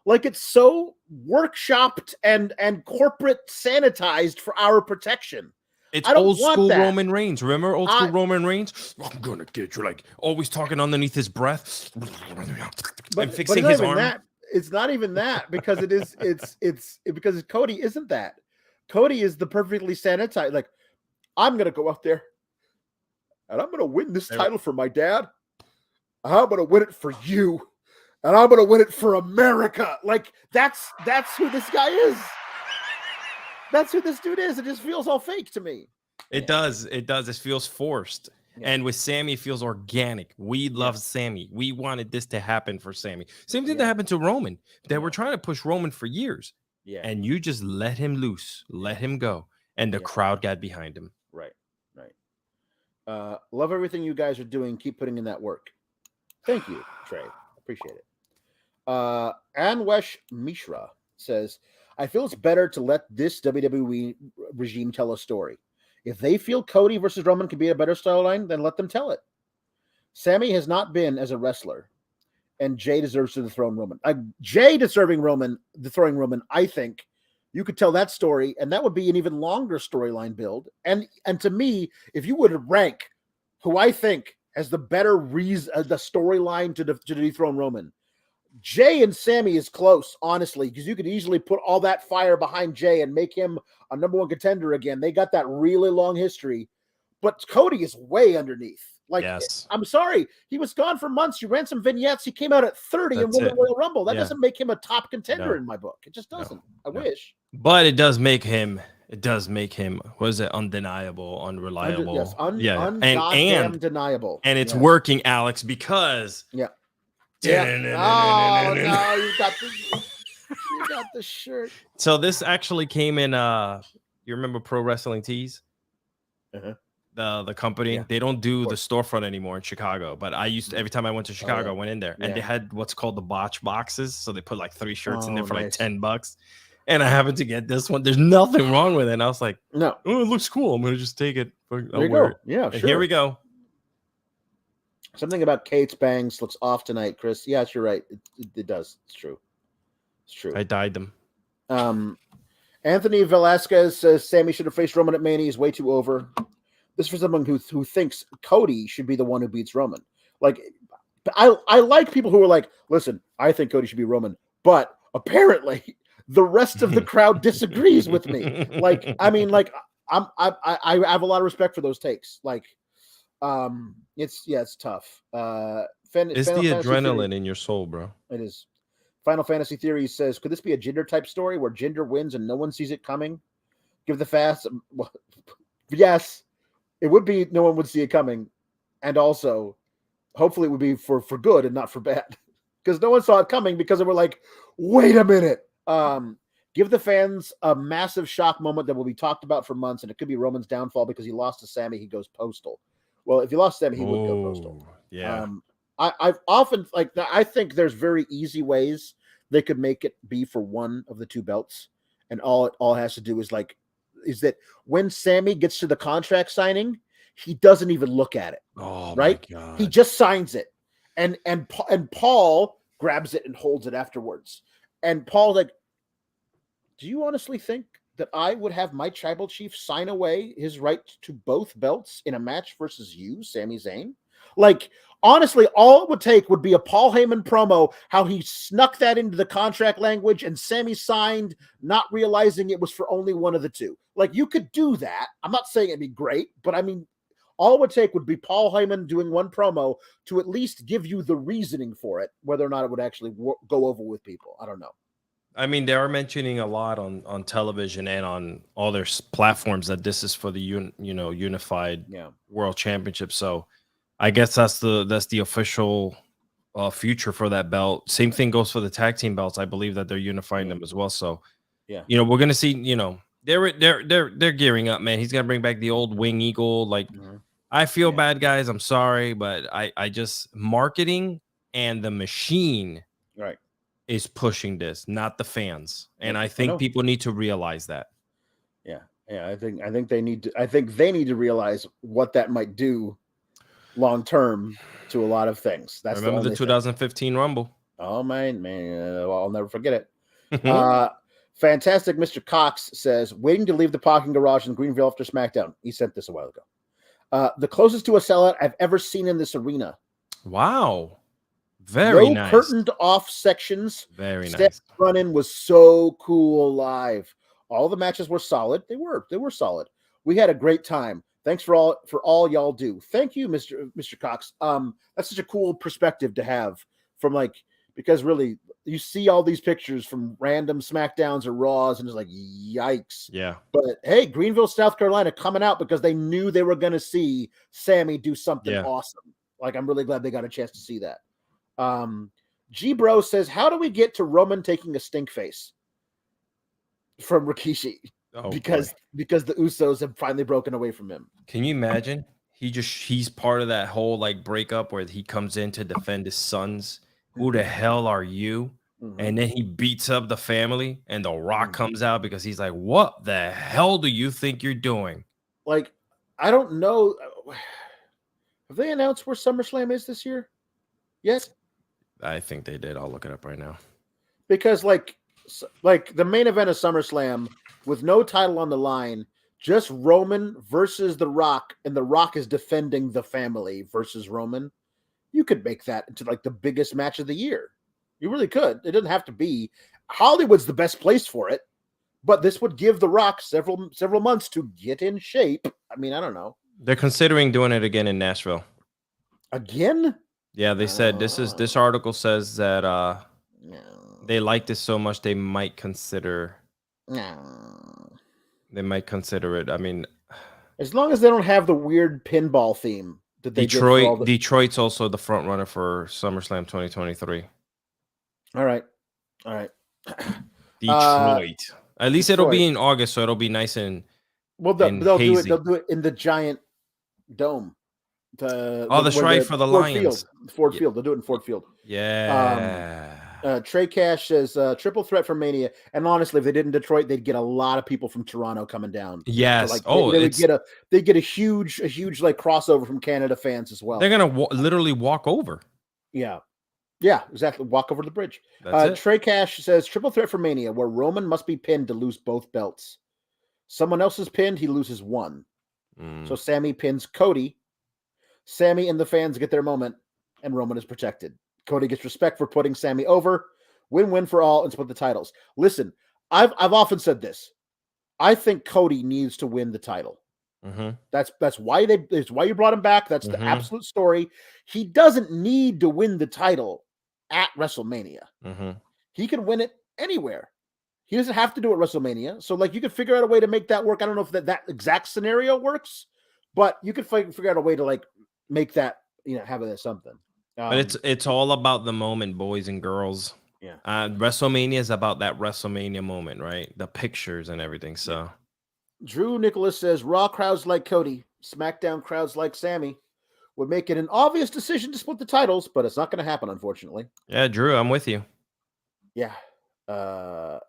like it's so workshopped and corporate sanitized for our protection. It's old school Roman Reigns. Remember old school Roman Reigns? I'm gonna get you, like always talking underneath his breath and fixing his arm. It's not even that because because Cody isn't that. Cody is the perfectly sanitized. Like I'm going to go out there and I'm going to win this title for my dad. I'm going to win it for you. And I'm going to win it for America. Like, that's who this guy is. That's who this dude is. It just feels all fake to me. It does. It does. It feels forced. Yeah. And with Sami, it feels organic. We love Sami. We wanted this to happen for Sami. Same thing that happened to Roman. They were trying to push Roman for years. Yeah. And you just let him loose, let him go. And the crowd got behind him. Right. Right. Love everything you guys are doing. Keep putting in that work. Thank you, Trey. Appreciate it. Anwesh Mishra says, I feel it's better to let this WWE regime tell a story. If they feel Cody versus Roman could be a better storyline, then let them tell it. Sami has not been as a wrestler, and Jay deserves to dethrone Roman. Jay dethrowing Roman, I think you could tell that story, and that would be an even longer storyline build. And to me, if you would rank who I think has the better reason, the storyline to dethrone Roman, Jay and Sami is close, honestly, because you could easily put all that fire behind Jay and make him a number one contender again. They got that really long history, but Cody is way underneath. Like, I'm sorry, he was gone for months. You ran some vignettes. He came out at 30 and won the Royal Rumble. That doesn't make him a top contender in my book. It just doesn't. I wish. But it does make him. It does make him. What is it? Undeniable, unreliable. Undeniable. And it's working, Alex, because Oh no, you got the shirt. So this actually came in. You remember Pro Wrestling Tees? The company. They don't do the storefront anymore in Chicago, but I used to, every time I went to Chicago, I went in there, and they had what's called the botch boxes. So they put like 3 shirts in there for like $10. And I happened to get this one. There's nothing wrong with it. And I was like, oh, it looks cool. I'm gonna just take it. There you go. Yeah, sure. Here we go. Something about Kate's bangs looks off tonight, Chris. Yes, you're right. It does. It's true. It's true. I dyed them. Anthony Velasquez says Sami should have faced Roman at Mania. He's way too over. This is for someone who thinks Cody should be the one who beats Roman. Like, I like people who are like, listen, I think Cody should be Roman, but apparently the rest of the crowd disagrees with me. Like, I mean, like, I have a lot of respect for those takes. Like, it's tough. It's the adrenaline in your soul, bro. It is. Final Fantasy Theory says, could this be a Jinder type story where Jinder wins and no one sees it coming? Give the fast. Yes, it would be. No one would see it coming, and also, hopefully, it would be for good and not for bad, because no one saw it coming because they were like, wait a minute. Give the fans a massive shock moment that will be talked about for months, and it could be Roman's downfall because he lost to Sami. He goes postal. Well, if he lost Sami, he would go postal. Yeah. I've often I think there's very easy ways they could make it be for one of the two belts, and all it has to do is that when Sami gets to the contract signing, he doesn't even look at it. Oh, right? My God. He just signs it, and Paul grabs it and holds it afterwards. And Paul's like, "Do you honestly think that I would have my tribal chief sign away his right to both belts in a match versus you, Sami Zayn?" Like, honestly, all it would take would be a Paul Heyman promo, how he snuck that into the contract language and Sami signed, not realizing it was for only one of the two. Like, you could do that. I'm not saying it'd be great, but I mean, all it would take would be Paul Heyman doing one promo to at least give you the reasoning for it, whether or not it would actually go over with people. I don't know. I mean, they are mentioning a lot on television and on all their platforms that this is for the unified world championship. So I guess that's the official future for that belt. Same thing goes for the tag team belts. I believe that they're unifying them as well. So we're gonna see. They're gearing up, man. He's gonna bring back the old Wing Eagle. Like, I feel bad, guys. I'm sorry, but I just marketing and the machine is pushing this, not the fans. And I think people need to realize that. Yeah. I think they need to realize what that might do long term to a lot of things. That's remember the 2015 Rumble. Oh man, I'll never forget it. Fantastic Mr. Cox says, waiting to leave the parking garage in Greenville after SmackDown. He sent this a while ago. The closest to a sellout I've ever seen in this arena. Wow. Very nice. Curtained off sections. Very nice. Run-in was so cool live. All the matches were solid. They were solid. We had a great time. Thanks for all y'all do. Thank you, Mr. Cox. That's such a cool perspective to have from because really you see all these pictures from random SmackDowns or Raws and it's like, yikes. Yeah. But hey, Greenville, South Carolina coming out because they knew they were going to see Sami do something awesome. I'm really glad they got a chance to see that. G Bro says, how do we get to Roman taking a stink face from Rikishi? Because the Usos have finally broken away from him. Can you imagine? He's part of that whole breakup where he comes in to defend his sons. Who the hell are you? Mm-hmm. And then he beats up the family, and The Rock comes out because he's like, "What the hell do you think you're doing?" I don't know. Have they announced where SummerSlam is this year? Yes, I think they did. I'll look it up right now. Because the main event of SummerSlam with no title on the line, just Roman versus The Rock, and The Rock is defending the family versus Roman. You could make that into the biggest match of the year. You really could. It doesn't have to be. Hollywood's the best place for it, but this would give The Rock several months to get in shape. I mean, I don't know. They're considering doing it again in Nashville. Again? Yeah, they said this article says that they like this so much they might consider. They might consider it. I mean, as long as they don't have the weird pinball theme that they Detroit's also the front runner for SummerSlam 2023. All right. Detroit. At least it'll be in August, so it'll be nice and they'll do it. They'll do it in the giant dome. The Strife for the Lions. Ford Field. They'll do it in Ford Field. Yeah. Trey Cash says triple threat for Mania, and honestly, if they did in Detroit, they'd get a lot of people from Toronto coming down. Yes. They get a huge crossover from Canada fans as well. They're gonna literally walk over. Yeah, exactly. Walk over the bridge. Trey Cash says triple threat for Mania, where Roman must be pinned to lose both belts. Someone else is pinned, he loses one. So Sami pins Cody. Sami and the fans get their moment, and Roman is protected. Cody gets respect for putting Sami over. Win-win for all, and split the titles. Listen, I've often said this. I think Cody needs to win the title. Mm-hmm. That's why you brought him back. That's the absolute story. He doesn't need to win the title at WrestleMania. Mm-hmm. He can win it anywhere. He doesn't have to do it at WrestleMania. So you could figure out a way to make that work. I don't know if that exact scenario works, but you could figure out a way to make that have it as something. But it's all about the moment, boys and girls. Yeah. WrestleMania is about that WrestleMania moment, right? The pictures and everything. So Drew Nicholas says Raw crowds like Cody, SmackDown crowds like Sami would make it an obvious decision to split the titles, but it's not going to happen, unfortunately. Yeah, Drew, I'm with you. Yeah. And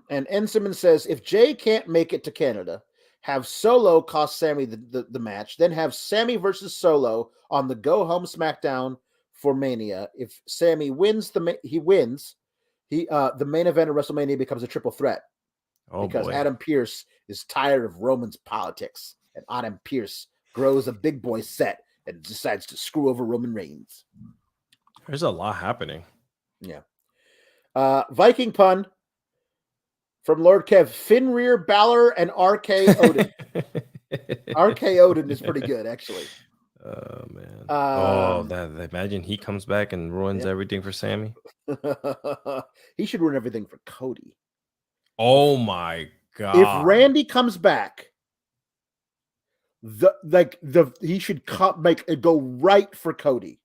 N. Simmons says if Jay can't make it to Canada, have Solo cost Sami the match, then have Sami versus Solo on the go home SmackDown for Mania. If Sami wins, the main event of WrestleMania becomes a triple threat. Because Adam Pearce is tired of Roman's politics, and Adam Pearce grows a big boy set and decides to screw over Roman Reigns. There's a lot happening. Yeah. Viking pun from Lord Kev: Fenrir, Balor, and RK Odin. RK Odin is pretty good, actually. Oh man! Imagine he comes back and ruins everything for Sami. He should ruin everything for Cody. Oh my god! If Randy comes back, he should go right for Cody.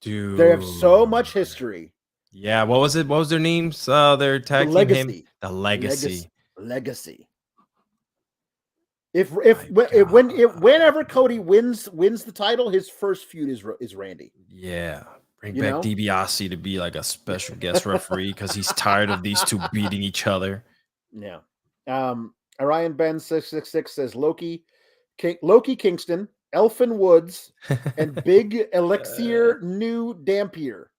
Dude, they have so much history. Yeah, what was it? What was their names? Their tag team name? The Legacy. Whenever Cody wins the title, his first feud is Randy. Yeah. Bring back DiBiase to be like a special guest referee because he's tired of these two beating each other. Yeah. Orion Ben 666 says Loki Kingston, Elfin Woods, and Big Elixir New Dampier.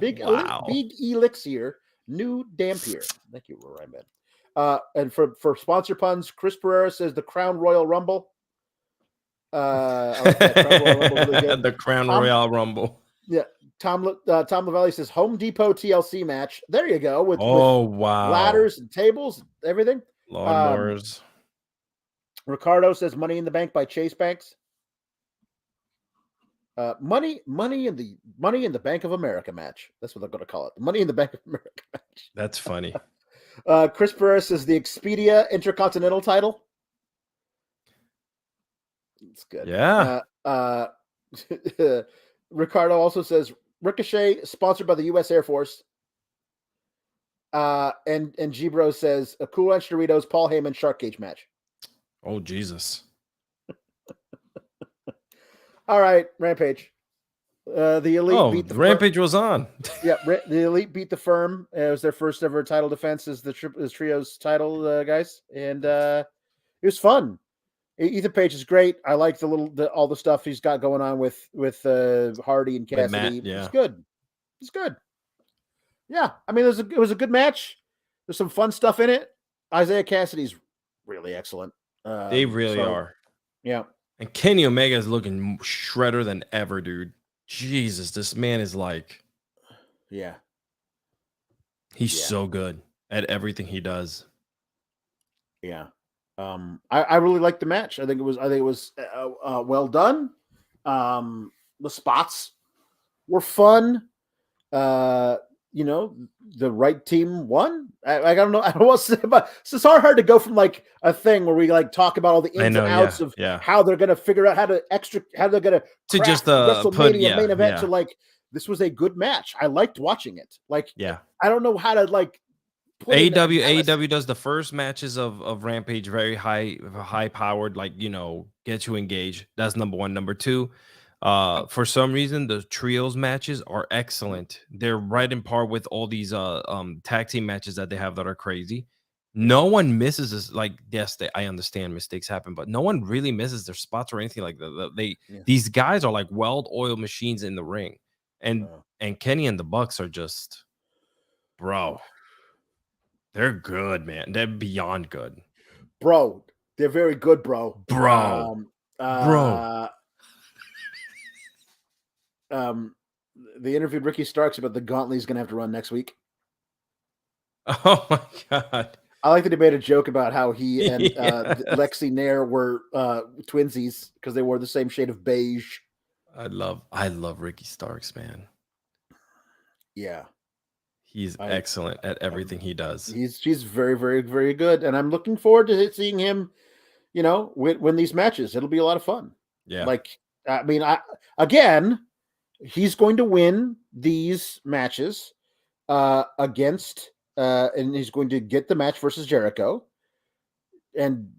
Big Elixir New Dampier. Thank you, Orion Ben. And for sponsor puns, Chris Pereira says the Crown Royal Rumble. I like that. Crown Royal Rumble, really good. The Crown Royal Rumble. Yeah. Tom Lavelli says Home Depot TLC match. There you go. With wow, ladders and tables and everything. Lawnmowers. Ricardo says Money in the Bank by Chase Banks. Money in the Bank of America match. That's what they're going to call it. The Money in the Bank of America match. That's funny. Chris Perez says the Expedia Intercontinental title. It's good. Yeah. Ricardo also says Ricochet sponsored by the U.S. Air Force. And G-Bro says a Cool Ranch Doritos Paul Heyman Shark Cage match. Oh, Jesus. All right, Rampage. The Elite beat the Rampage was on. Yeah, the Elite beat the Firm. It was their first ever title defense as the Trios title, guys, and it was fun. Ethan Page is great. I like all the stuff he's got going on with Hardy and Cassidy. Matt, yeah. It's good. It's good. Yeah, I mean, it was a good match. There's some fun stuff in it. Isaiah Cassidy's really excellent. They really are. Yeah. And Kenny Omega is looking shredder than ever, dude. Jesus, this man is like, yeah, he's so good at everything he does. Yeah. I really liked the match. I think it was well done. The spots were fun. The right team won. I don't know. I don't want to say about it's hard to go from like a thing where we like talk about all the ins and outs of how they're going to figure out how they're going to just WrestleMania main event to like this was a good match. I liked watching it. Like I don't know how to like AEW does the first matches of Rampage very high powered, like get you engaged. That's number one. Number two, for some reason the trios matches are excellent. They're right in par with all these tag team matches that they have that are crazy. No one misses this. Like, yes, I understand mistakes happen, but no one really misses their spots or anything like that. These guys are like well-oiled machines in the ring, and Kenny and the Bucks are just, bro. They're good, man. They're beyond good, bro. They're very good, bro. They interviewed Ricky Starks about the gauntlet he's going to have to run next week. Oh my god! I like that he made a joke about how he and Lexi Nair were twinsies because they wore the same shade of beige. I love Ricky Starks, man. Yeah, he's excellent at everything he does. He's very, very, very good, and I'm looking forward to seeing him. Win these matches. It'll be a lot of fun. Yeah, he's going to win these matches against. And he's going to get the match versus Jericho. And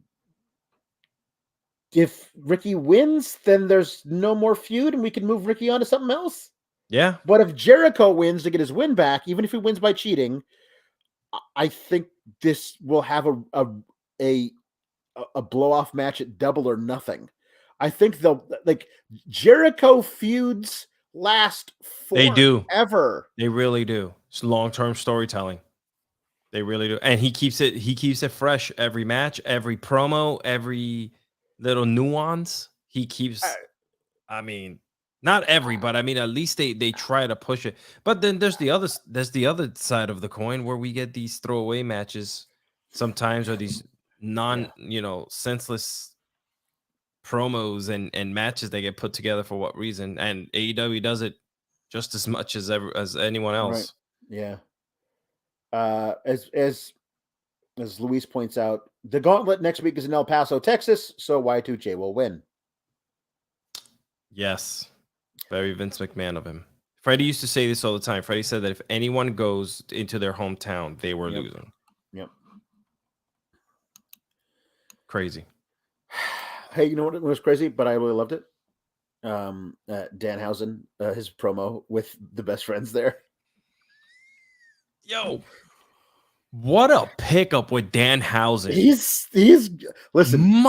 if Ricky wins, then there's no more feud and we can move Ricky on to something else. Yeah. But if Jericho wins to get his win back, even if he wins by cheating, I think this will have a blow-off match at Double or Nothing. I think Jericho feuds last forever. They do. They really do. It's long-term storytelling. They really do. And he keeps it fresh every match, every promo, every little nuance. He keeps not every, but at least they try to push it. But then there's the other side of the coin where we get these throwaway matches sometimes, or these senseless promos and matches they get put together for what reason. And AEW does it just as much as anyone else. Right. Yeah. As Luis points out, the gauntlet next week is in El Paso, Texas, so Y2J will win. Yes. Very Vince McMahon of him. Freddie used to say this all the time. Freddie said that if anyone goes into their hometown, they were losing. Yep. Crazy. Hey, you know what was crazy, but I really loved it? Danhausen, his promo with the best friends there. Yo, what a pickup with Danhausen. He's listen,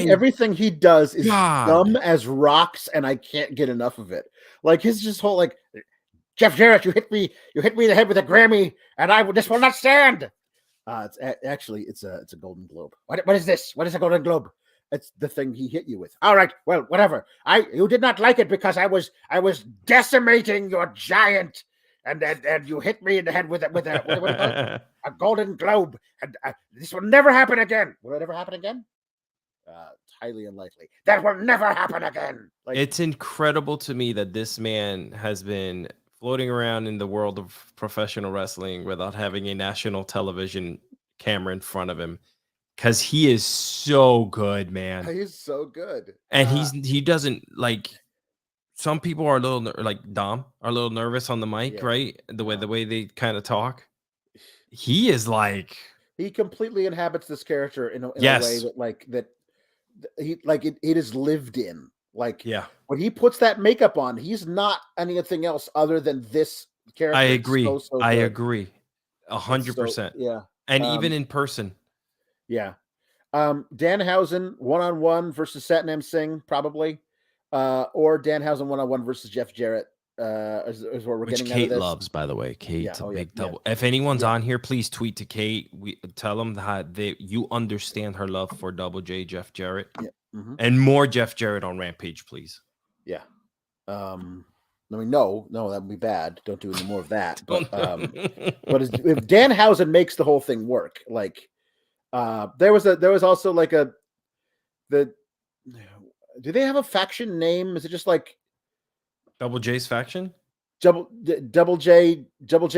everything he does is dumb as rocks, and I can't get enough of it. Like his just whole like, Jeff Jarrett, you hit me in the head with a Grammy, and this will not stand. It's a Golden Globe. What is this? What is a Golden Globe? It's the thing he hit you with. All right, well, whatever. You did not like it because I was decimating your giant. And you hit me in the head with a Golden Globe, and this will never happen again. Will it ever happen again? It's highly unlikely. That will never happen again. Like, It's incredible to me that this man has been floating around in the world of professional wrestling without having a national television camera in front of him, because he is so good, man. he's so good. And he doesn't like. Some people are a little like Dom are a little nervous on the mic, Yeah. right? The way they kind of talk. He is like, he completely inhabits this character in a way Yes. that he like it is lived in. Like, yeah, when he puts that makeup on, he's not anything else other than this character. I It's agree. so I good. agree, It's 100%. yeah. And even in person, Yeah. Danhausen one-on-one versus Satnam Singh, probably. Or Danhausen one-on-one versus Jeff Jarrett. Is what we're which getting Kate out of this. loves, by the way. Kate's Yeah. a Oh, yeah. big Yeah. double. If anyone's Yeah. on here, please tweet to Kate. We tell them that you understand her love for Double J, Jeff Jarrett, Yeah. Mhm. and more Jeff Jarrett on Rampage, please. Yeah. I mean, no, that would be bad. Don't do any more of that. But but if Danhausen makes the whole thing work, like there was also like do they have a faction name? Is it just like Double J's faction? Double J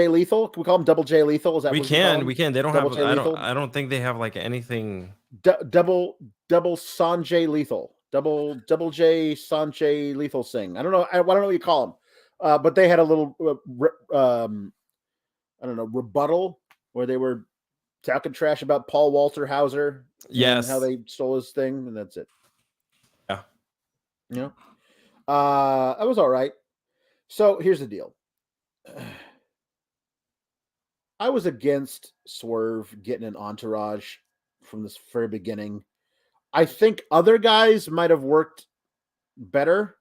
Lethal? Can we call him Double J Lethal? Is that We what you call can. him? We can. They don't Double have. J Lethal? I don't think they have like anything. Double Sanjay Lethal. Double J Sanjay Lethal Singh. I don't know. I don't know what you call him. But they had a little I don't know, rebuttal where they were talking trash about Paul Walter Hauser. Yes. And how they stole his thing, and that's it. Yeah. You know? That was all right. So here's the deal. I was against Swerve getting an entourage from this very beginning. I think other guys might have worked better,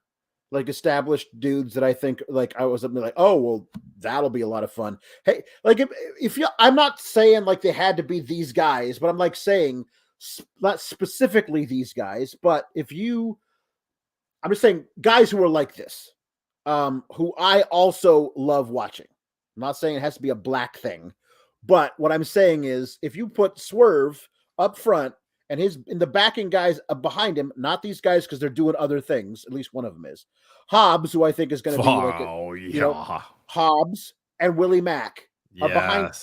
like established dudes that I think like I was like, oh well, that'll be a lot of fun. Hey, like if you, I'm not saying like they had to be these guys, but I'm like saying not specifically these guys, but I'm just saying guys who are like this, who I also love watching. I'm not saying it has to be a black thing, but what I'm saying is if you put Swerve up front and in the backing guys behind him, not these guys because they're doing other things. At least one of them is Hobbs, who I think is going to be like Hobbs and Willie Mack are behind.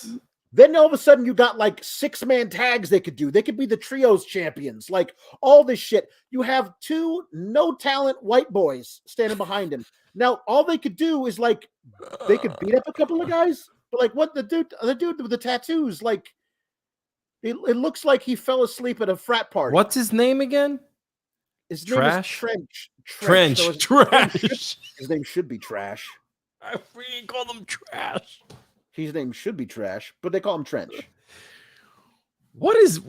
Then all of a sudden you got like 6-man tags they could do. They could be the trios champions, like all this shit. You have 2 no talent white boys standing behind him. Now all they could do is like they could beat up a couple of guys, but like what the dude with the tattoos, like it looks like he fell asleep at a frat party. What's his name again? His name is Trench. Trash. His name should be Trash. I freaking call them Trash. His name should be Trash, but they call him Trench. What is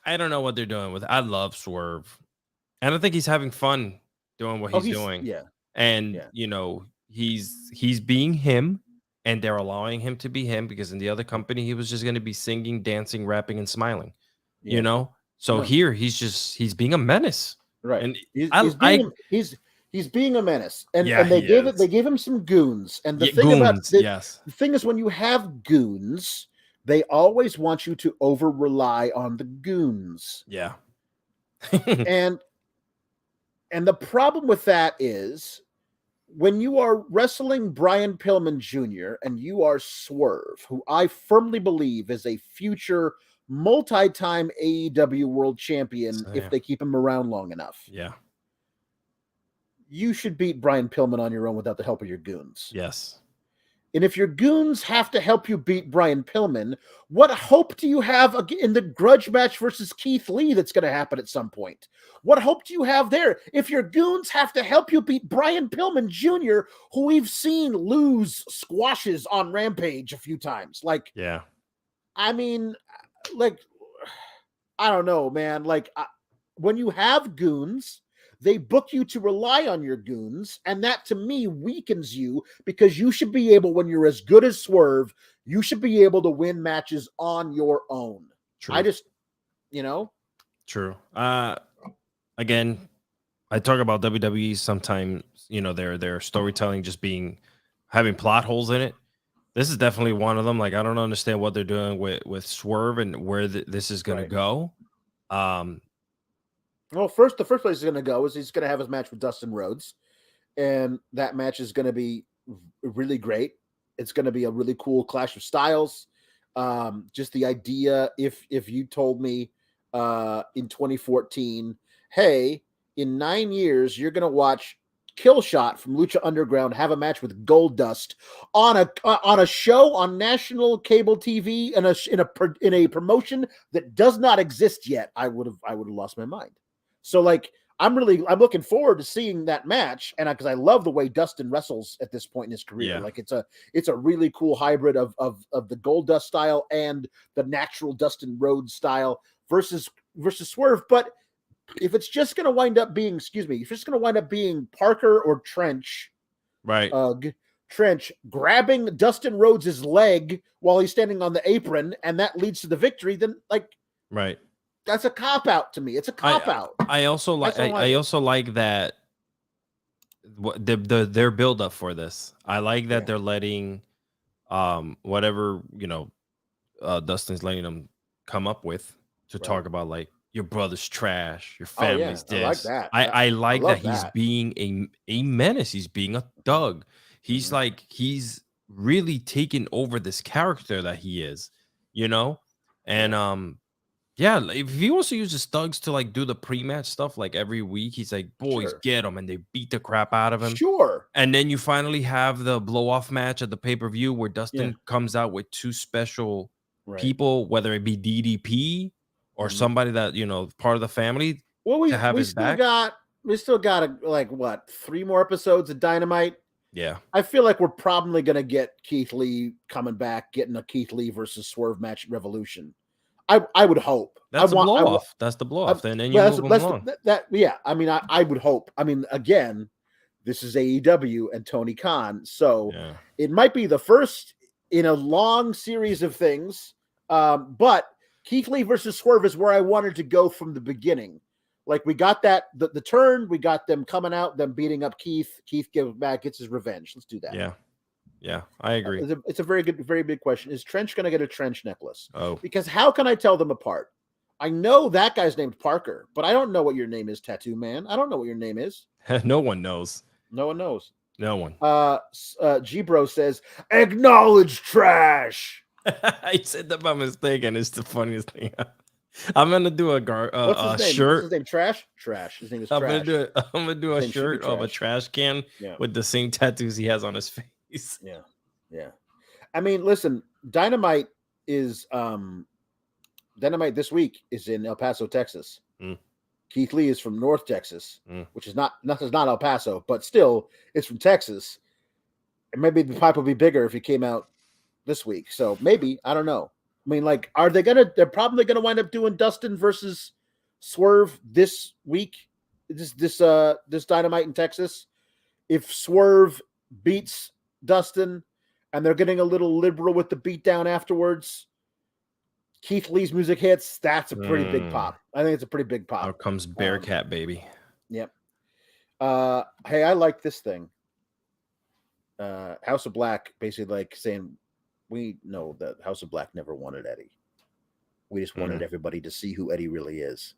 I don't know what they're doing with. I love Swerve, and I think he's having fun doing what he's doing. Yeah, and you know he's being him, and they're allowing him to be him because in the other company he was just going to be singing, dancing, rapping, and smiling. Yeah. You know, so here he's being a menace, right? And he's being a menace, and they gave him some goons. And the thing the thing is, when you have goons, they always want you to over rely on the goons. Yeah. and the problem with that is when you are wrestling Brian Pillman Jr. and you are Swerve, who I firmly believe is a future multi-time AEW world champion if they keep him around long enough. Yeah. You should beat Brian Pillman on your own without the help of your goons. Yes. And if your goons have to help you beat Brian Pillman, what hope do you have in the grudge match versus Keith Lee that's going to happen at some point? What hope do you have there? If your goons have to help you beat Brian Pillman Jr., who we've seen lose squashes on Rampage a few times. Like, yeah. I mean, like, I don't know, man. Like, when you have goons, they book you to rely on your goons, and that to me weakens you because you should be able, when you're as good as Swerve, you should be able to win matches on your own. True. I just, you know. True. Again, I talk about WWE sometimes, you know, their storytelling just having plot holes in it. This is definitely one of them. Like, I don't understand what they're doing with Swerve and where this is going to go. Well, the first place he's going to go is he's going to have his match with Dustin Rhodes, and that match is going to be really great. It's going to be a really cool clash of styles. Just the idea, if you told me in 2014, hey, in 9 years you're going to watch Killshot from Lucha Underground have a match with Goldust on a show on national cable TV in a promotion that does not exist yet, I would have lost my mind. So like I'm looking forward to seeing that match, and because I love the way Dustin wrestles at this point in his career. Yeah. Like it's a really cool hybrid of the Goldust style and the natural Dustin Rhodes style versus Swerve. But if it's just going to wind up being, Parker or Trench, Right. Trench grabbing Dustin Rhodes' leg while he's standing on the apron, and that leads to the victory, then like, Right. that's a cop out to me. It's a cop out. I also like that their build up for this. I like that they're letting whatever Dustin's letting them come up with to talk about, like, your brother's trash, your family's this. I like that. I like that he's that. being a menace. He's being a thug. He's like, he's really taken over this character that he is, and yeah, if he wants to use his thugs to like do the pre-match stuff like every week, he's like, boys, get him, and they beat the crap out of him. Sure. And then you finally have the blow-off match at the pay-per-view where Dustin comes out with two special people, whether it be DDP or somebody that, part of the family. Well, we still got like what, 3 more episodes of Dynamite. Yeah. I feel like we're probably gonna get Keith Lee coming back, getting a Keith Lee versus Swerve match at Revolution. I would hope. That's the blow-off. That's the blow-off. Then you move them along. I mean, I would hope. I mean, again, this is AEW and Tony Khan, so it might be the first in a long series of things. But Keith Lee versus Swerve is where I wanted to go from the beginning. Like, we got that the turn, we got them coming out, them beating up Keith. Keith gets his revenge. Let's do that. Yeah, I agree. It's a very big question. Is Trench going to get a Trench necklace? Oh, because how can I tell them apart? I know that guy's named Parker, but I don't know what your name is, Tattoo Man. I don't know what your name is. No one knows. No one knows. No one. G-Bro says, acknowledge trash. I said that by mistake, and it's the funniest thing. I'm gonna do a shirt. What's his name? Trash. His name is Trash. I'm gonna do a shirt of a trash can with the same tattoos he has on his face. Yeah. I mean, listen, Dynamite this week is in El Paso, Texas. Keith Lee is from North Texas, which is not El Paso, but still, it's from Texas. And maybe the pipe will be bigger if he came out this week. So maybe, I don't know. I mean, like, they're probably gonna wind up doing Dustin versus Swerve this week, this Dynamite in Texas. If Swerve beats Dustin and they're getting a little liberal with the beatdown afterwards, Keith Lee's music hits, that's a pretty big pop. I think it's a pretty big pop. Out comes Bearcat, baby. Yep. Hey, I like this thing. House of Black basically like saying, we know that House of Black never wanted Eddie. We just wanted everybody to see who Eddie really is,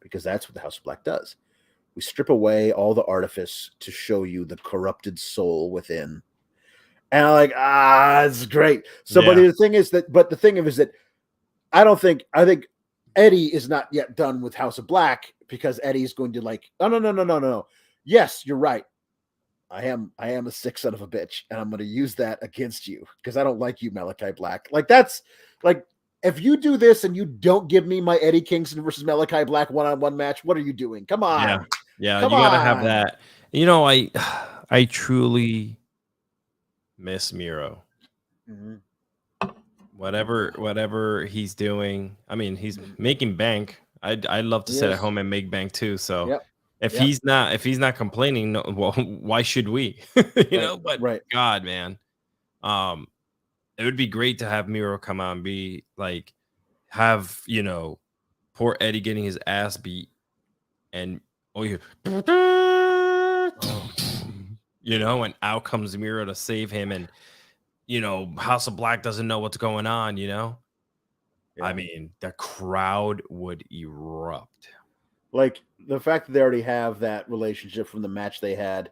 because that's what the House of Black does. We strip away all the artifice to show you the corrupted soul within. And I'm like, it's great. So, but the thing is that I think Eddie is not yet done with House of Black, because Eddie's going to like, no. Yes, you're right. I am a sick son of a bitch, and I'm going to use that against you because I don't like you, Malachi Black. Like, that's like, if you do this and you don't give me my Eddie Kingston versus Malachi Black one-on-one match, what are you doing? Come on. Yeah, you got to have that. I truly miss Miro. Whatever he's doing, I mean, he's making bank. I'd love to sit at home and make bank too. So if he's not complaining, well, why should we? But God, man, it would be great to have Miro come out and be like, have poor Eddie getting his ass beat, and and out comes Miro to save him, and House of Black doesn't know what's going on. I mean, the crowd would erupt. Like the fact that they already have that relationship from the match they had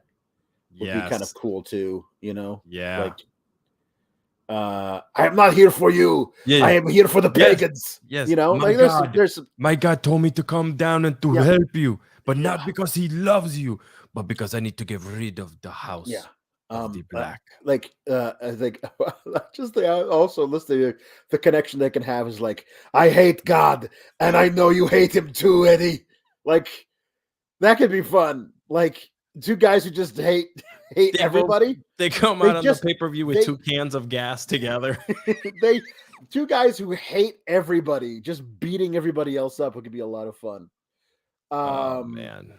would be kind of Yes. cool too, Yeah. Like I am not here for you. Yeah. I am here for the Yes. pagans. Yes. Like there's some My God told me to come down and to Yeah. help you, but Yeah. not because he loves you, but because I need to get rid of the house Yeah. of the black. I think also listening to the connection they can have is like, I hate God and I know you hate him too, Eddie. Like that could be fun. Like two guys who just hate everybody. They come They out on just- the pay-per-view with they- 2 cans of gas together. Two guys who hate everybody, just beating everybody else up. It could be a lot of fun. Oh man.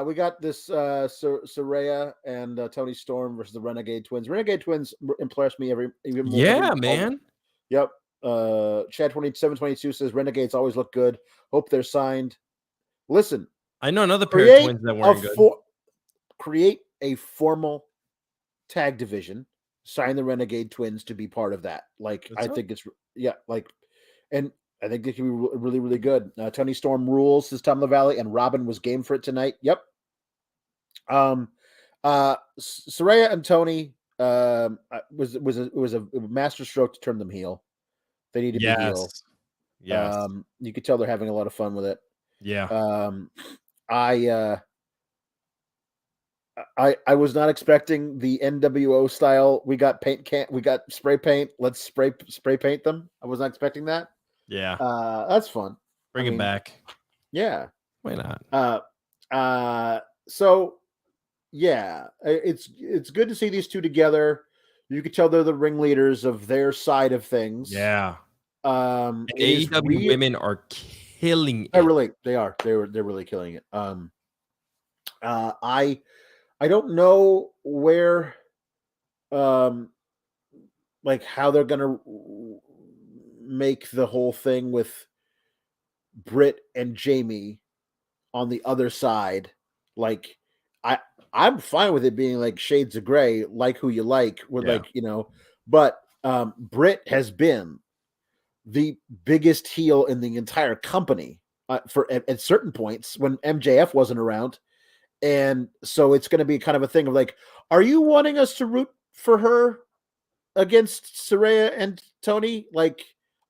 We got this Saraya and Tony Storm versus the Renegade Twins. Renegade Twins impress me even more. Yeah, man. Yep. Chad 2722 says Renegades always look good. Hope they're signed. Listen, I know another pair of twins that weren't good. Create a formal tag division. Sign the Renegade Twins to be part of that. Like, I think it's and I think they can be really, really good. Tony Storm rules this time of the Valley, and Robin was game for it tonight. Yep. Saraya and Tony was a master stroke to turn them heel. They need to be heel. Yes. You could tell they're having a lot of fun with it. Yeah. I was not expecting the NWO style. We got spray paint. Let's spray paint them. I was not expecting that. Yeah. That's fun. Bring it back. Yeah. Why not? So yeah, it's good to see these two together. You could tell they're the ringleaders of their side of things. Yeah. And AEW women are killing it. They are. They're really killing it. I don't know where like how they're gonna make the whole thing with Britt and Jamie on the other side. Like I'm fine with it being like shades of gray, like who you like, but Britt has been the biggest heel in the entire company for at certain points when MJF wasn't around. And so it's going to be kind of a thing of like, are you wanting us to root for her against Saraya and Tony? Like,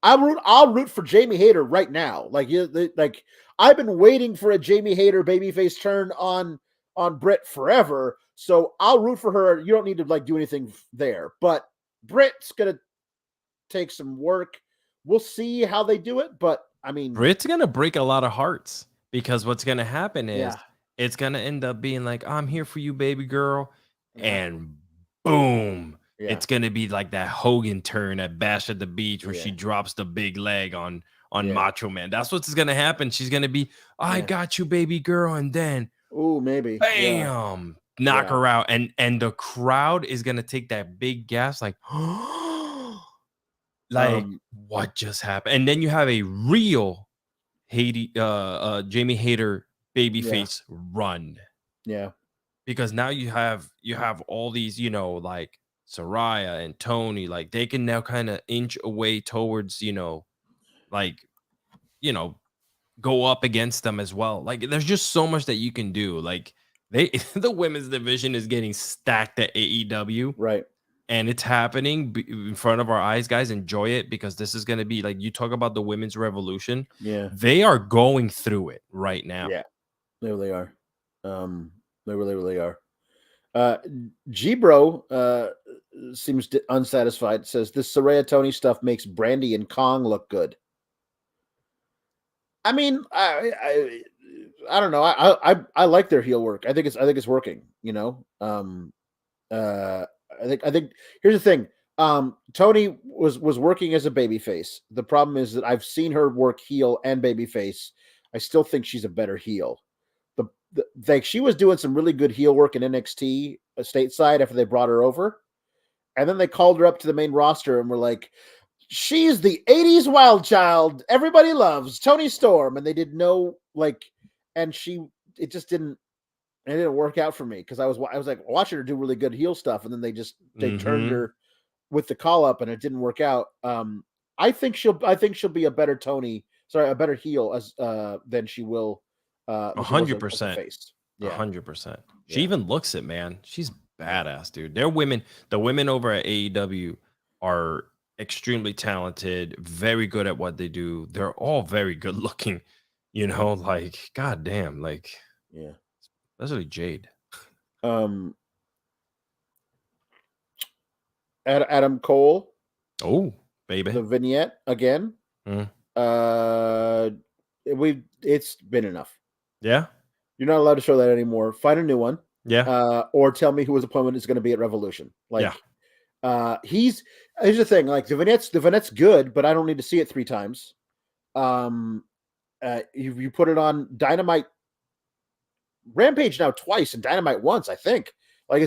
I'll root for Jamie Hayter right now. Like, I've been waiting for a Jamie Hayter babyface turn on Britt forever. So I'll root for her. You don't need to like do anything there, but Britt's going to take some work. We'll see how they do it. But I mean, Britt's going to break a lot of hearts because what's going to happen is it's going to end up being like, I'm here for you, baby girl. And boom. Yeah. It's going to be like that Hogan turn at Bash at the Beach where she drops the big leg on Macho Man. That's what's going to happen. She's going to be, I got you, baby girl. And then, maybe. Bam. Knock her out. And the crowd is going to take that big gas like, what just happened? And then you have a real Jamie Hayter babyface run. Yeah. Because now you have all these, like Saraya and Tony, like they can now kind of inch away towards, go up against them as well. Like there's just so much that you can do. Like the women's division is getting stacked at AEW. Right. And it's happening in front of our eyes, guys. Enjoy it because this is going to be like you talk about the women's revolution. Yeah. They are going through it right now. Yeah. They really are. They really are. G-Bro seems unsatisfied. Says this Saraya Tony stuff makes Brandy and Kong look good. I mean, I don't know. I like their heel work. I think it's working. I think here's the thing. Tony was working as a babyface. The problem is that I've seen her work heel and babyface. I still think she's a better heel. Like she was doing some really good heel work in NXT stateside after they brought her over, and then they called her up to the main roster and were like, "She's the '80s wild child everybody loves, Toni Storm," and they didn't know and it just didn't. It didn't work out for me because I was like watching her do really good heel stuff, and then they turned her with the call up, and it didn't work out. I think she'll be a better a better heel than she will 100%. Face. Yeah. 100%. She Yeah. even looks it, man. She's badass, dude. They're women. The women over at AEW are extremely talented, very good at what they do. They're all very good looking. You know, like goddamn, like Yeah. especially Jade. Adam Cole, Oh, baby. the vignette again. Mm. It's been enough. Yeah. You're not allowed to show that anymore. Find a new one. Yeah. Or tell me who his opponent is going to be at Revolution. Like, yeah. here's the thing. Like the vignette's good, but I don't need to see it 3 times. You put it on Dynamite, Rampage now twice, and Dynamite once. I think. Like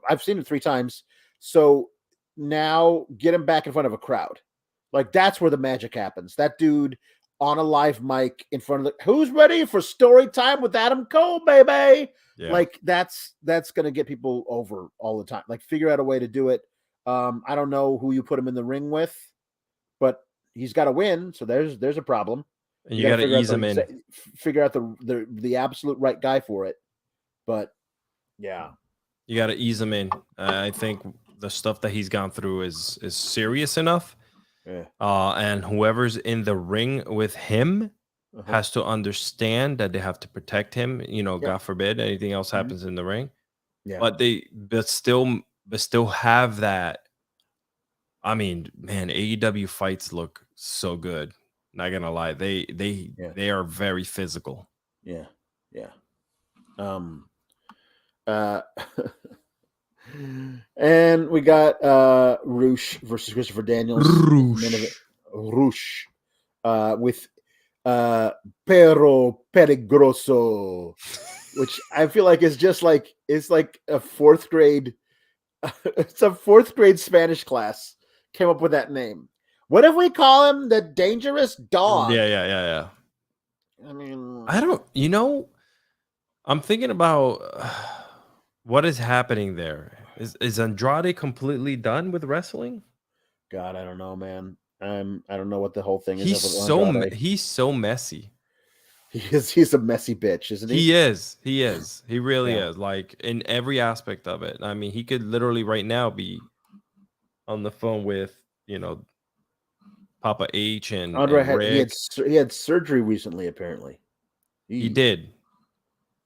I've seen it 3 times. So now get him back in front of a crowd. Like that's where the magic happens. That dude on a live mic in front of who's ready for story time with Adam Cole, baby. Yeah. Like that's gonna get people over all the time. Like figure out a way to do it. I don't know who you put him in the ring with, but he's got to win. So there's a problem. And you got to ease him in. Figure out the absolute right guy for it. But yeah, you got to ease him in. I think the stuff that he's gone through is serious enough. Yeah. And whoever's in the ring with him has to understand that they have to protect him. You know, God forbid anything else happens in the ring. Yeah. But still have that. I mean, man, AEW fights look so good. Not gonna lie, they are very physical. Yeah. And we got Roosh versus Christopher Daniels. Roosh. With Pero Peligroso, which I feel like is just like it's like a 4th grade. It's a 4th grade Spanish class came up with that name. What if we call him the Dangerous Dog? Yeah. I mean, I don't. You know, I'm thinking about what is happening there. Is Andrade completely done with wrestling? God, I don't know, man. I don't know what the whole thing is. He's so messy. He's a messy bitch, isn't he? He is. He really is. Like in every aspect of it. I mean, he could literally right now be on the phone with, Papa H and Rick. He had surgery recently, apparently. He did.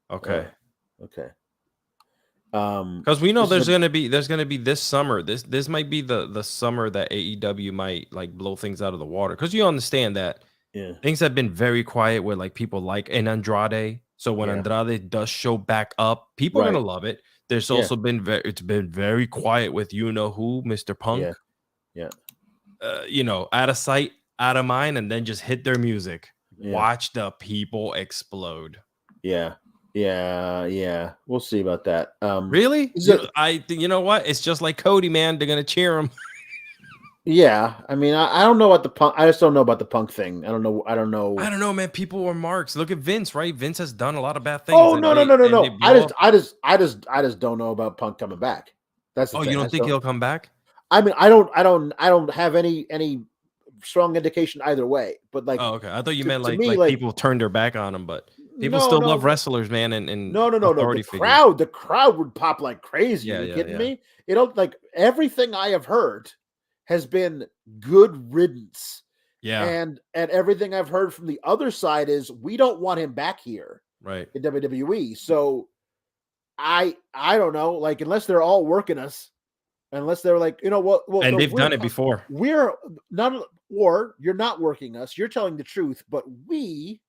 Okay. Okay. Because we know there's gonna be this summer. This might be the summer that AEW might like blow things out of the water. Because you understand that things have been very quiet with like people like in Andrade. So when Andrade does show back up, people are gonna love it. There's also been very quiet with Mr. Punk. Yeah. Out of sight, out of mind, and then just hit their music. Yeah. Watch the people explode. Yeah. We'll see about that. Really? You know what? It's just like Cody, man. They're gonna cheer him. Yeah. I mean, I don't know about the Punk. I just don't know about the Punk thing. I don't know, man. People were marks. Look at Vince, right? Vince has done a lot of bad things. Oh, no. I just don't know about Punk coming back. That's the thing. You don't think he'll come back? I mean, I don't have any strong indication either way. But like, okay. I thought you meant like people turned their back on him, but people still love wrestlers, man. And no. The crowd would pop like crazy. Are you kidding me? Like everything I have heard has been good riddance. Yeah. And everything I've heard from the other side is we don't want him back here, right, in WWE. So I don't know. Like unless they're all working us. Unless they're like, well, and they've done it before. We're not, or you're not working us. You're telling the truth, but we,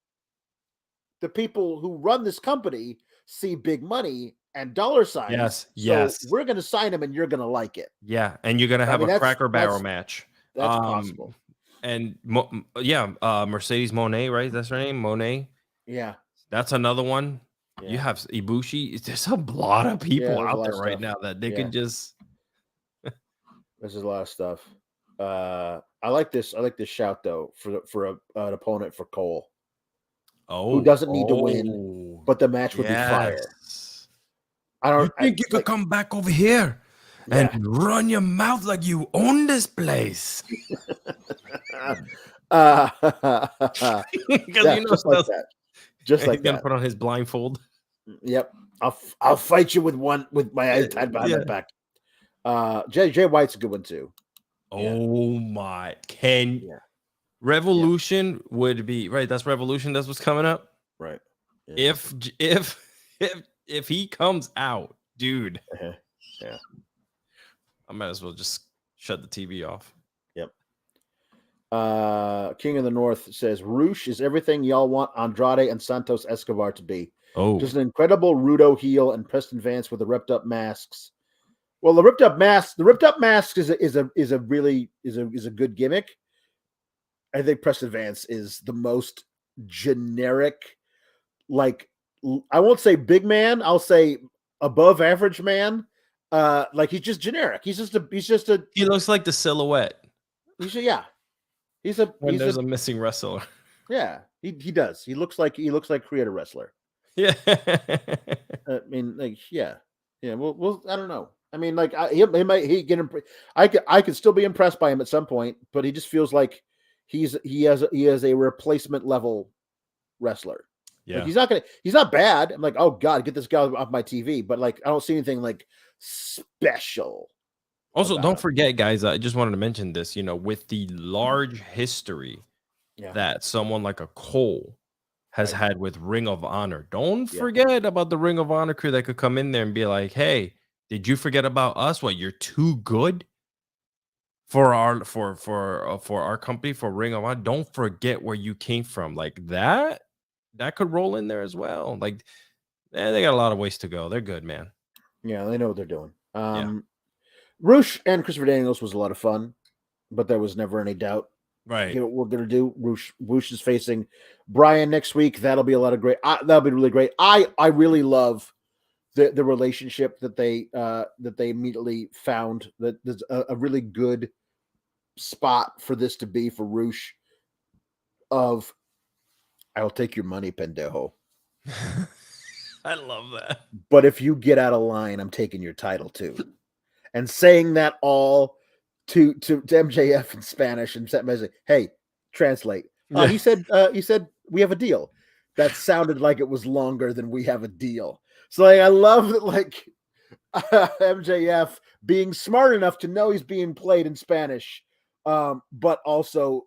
the people who run this company, see big money and dollar signs. Yes. So we're going to sign them, and you're going to like it. Yeah, and you're going to have a Cracker Barrel match. That's possible. And Mercedes Moné, right? That's her name, Moné. Yeah, that's another one. Yeah. You have Ibushi. There's a lot of people out there right now that they can just. This is a lot of stuff. I like this. I like this shout though for an opponent for Cole. Who doesn't need to win, but the match would be fire. You think you could come back over here and run your mouth like you own this place? Because just like that. Just like He's gonna that. put on his blindfold. Yep. I'll fight you with my eyes tied behind my back. Jay White's a good one too. Oh my! Yeah. Revolution would be right? That's Revolution. That's what's coming up. Right. Yeah. If he comes out, dude, Yeah. I might as well just shut the TV off. Yep. King of the North says Roosh is everything y'all want Andrade and Santos Escobar to be. Oh, Just an incredible Rudo heel and Preston Vance with the ripped up masks. Well, the ripped up mask is a good gimmick. I think Preston Vance is the most generic, like, I won't say big man, I'll say above average man. Like, he's just generic. He looks like the silhouette. He's a missing wrestler. Yeah, he does. He looks like creator wrestler. Yeah. I mean, like, yeah. Well, I don't know. I mean, like, I could still be impressed by him at some point, but he just feels like he has a replacement level wrestler. Yeah, like, he's not bad. I'm like, oh God, get this guy off my TV. But like, I don't see anything like special. Also, don't forget, guys, I just wanted to mention this, with the large history that someone like a Cole has had with Ring of Honor. Don't forget about the Ring of Honor crew that could come in there and be like, hey, did you forget about us? What, you're too good for our company, for Ring of Honor? Don't forget where you came from. Like that could roll in there as well. Like, they got a lot of ways to go. They're good, man. Yeah, they know what they're doing. Roosh and Christopher Daniels was a lot of fun, but there was never any doubt. Right. What we're gonna do. Roosh is facing Brian next week. That'll be a lot of great. That'll be really great. I really love the relationship that they immediately found. That there's a really good spot for this to be for Roosh. Of, I'll take your money, pendejo. I love that. But if you get out of line, I'm taking your title too. And saying that all to MJF in Spanish and saying, hey, translate. He said we have a deal. That sounded like it was longer than we have a deal. So like, I love that, like, MJF being smart enough to know he's being played in Spanish, but also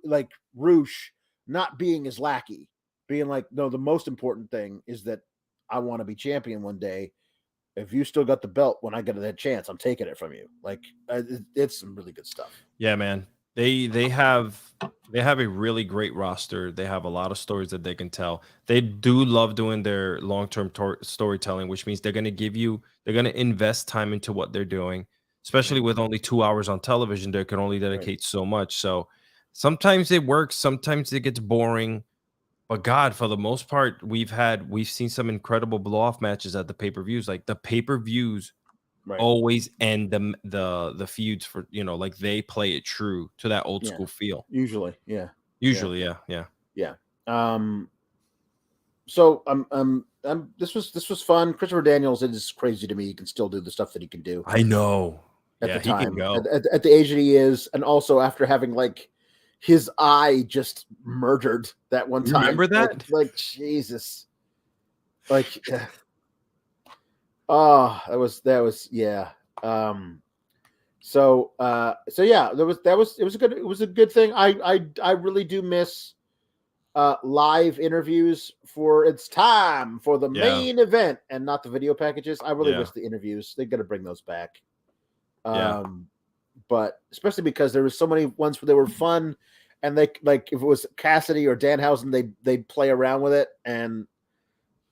like Roosh not being his lackey, being like, no, the most important thing is that I want to be champion one day. If you still got the belt when I get that chance, I'm taking it from you. Like, it's some really good stuff. Yeah, man. They have a really great roster. They have a lot of stories that they can tell. They do love doing their long-term storytelling, which means they're going to invest time into what they're doing, especially with only 2 hours on television. They can only dedicate so much. So sometimes it works. Sometimes it gets boring. But God, for the most part, we've seen some incredible blow-off matches at the pay-per-views. Like the pay-per-views always end the feuds for, like they play it true to that old school feel. Usually, yeah. So this was fun. Christopher Daniels, it is crazy to me. He can still do the stuff that he can do. I know. At the time, he can go. At the age that he is, and also after having like his eye just murdered that one time. Remember that? Like Jesus. Like, that was yeah. So yeah, it was a good thing. I really do miss live interviews for it's time for the main event and not the video packages. I really wish the interviews, they got to bring those back. But especially because there was so many ones where they were fun, and they, like, if it was Cassidy or Danhausen, they'd play around with it. And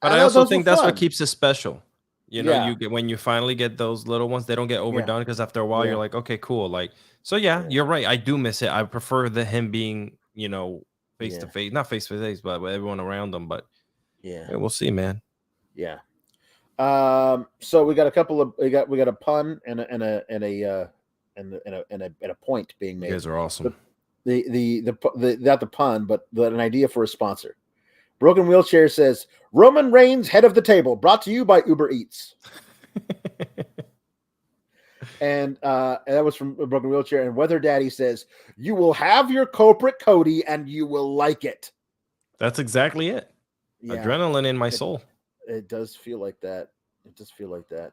but I also think that's what keeps it special. You get, when you finally get those little ones, they don't get overdone, because after a while you're like, okay, cool. Like, so you're right. I do miss it. I prefer him being, face to face, not face to face, but with everyone around them. But we'll see, man. Yeah. So we got a couple of we got a pun and a point being made. You guys are awesome. The not the pun, but an idea for a sponsor. Broken Wheelchair says Roman Reigns head of the table, brought to you by Uber Eats. And that was from Broken Wheelchair. And Weather Daddy says, you will have your corporate Cody and you will like it. That's exactly it. Yeah, Adrenaline in my soul. it does feel like that. It does feel like that.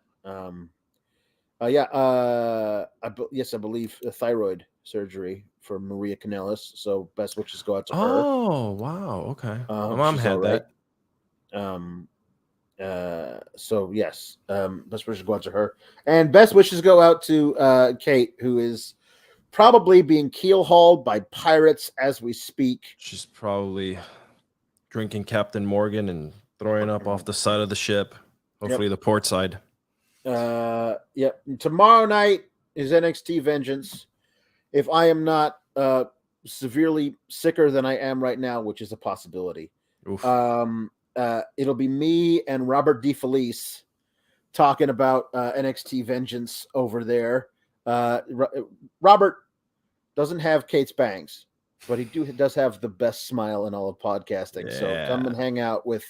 Yes, I believe a thyroid surgery for Maria Kanellis. So best wishes go out to her. Oh, wow. Okay. My Hope mom she's had all right. that. So yes, best wishes go out to her, and best wishes go out to Kate, who is probably being keel hauled by pirates as we speak. She's probably drinking Captain Morgan and throwing up off the side of the ship. Hopefully the port side. Yep. Tomorrow night is NXT Vengeance. If I am not severely sicker than I am right now, which is a possibility, Oof. it'll be me and Robert DeFelice talking about NXT Vengeance over there. Robert doesn't have Kate's bangs, but he does have the best smile in all of podcasting. Yeah. So come and hang out with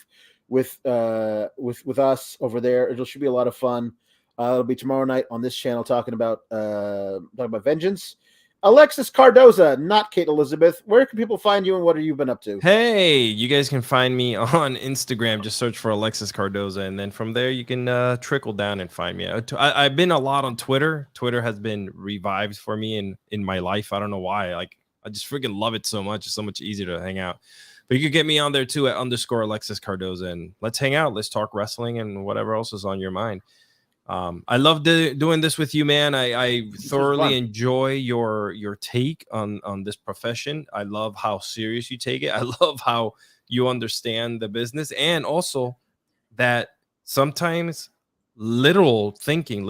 us over there. It should be a lot of fun. It'll be tomorrow night on this channel talking about Vengeance. Alexis Cardoza, not Kate Elizabeth. Where can people find you and what have you been up to? Hey, you guys can find me on Instagram. Just search for Alexis Cardoza, and then from there you can trickle down and find me. I've been a lot on Twitter. Twitter has been revived for me in my life. I don't know why. Like, I just freaking love it so much. It's so much easier to hang out. But you can get me on there too at _ Alexis Cardoza, and let's hang out. Let's talk wrestling and whatever else is on your mind. I love doing this with you, man. I thoroughly enjoy your take on this profession. I love how serious you take it. I love how you understand the business, and also that sometimes literal thinking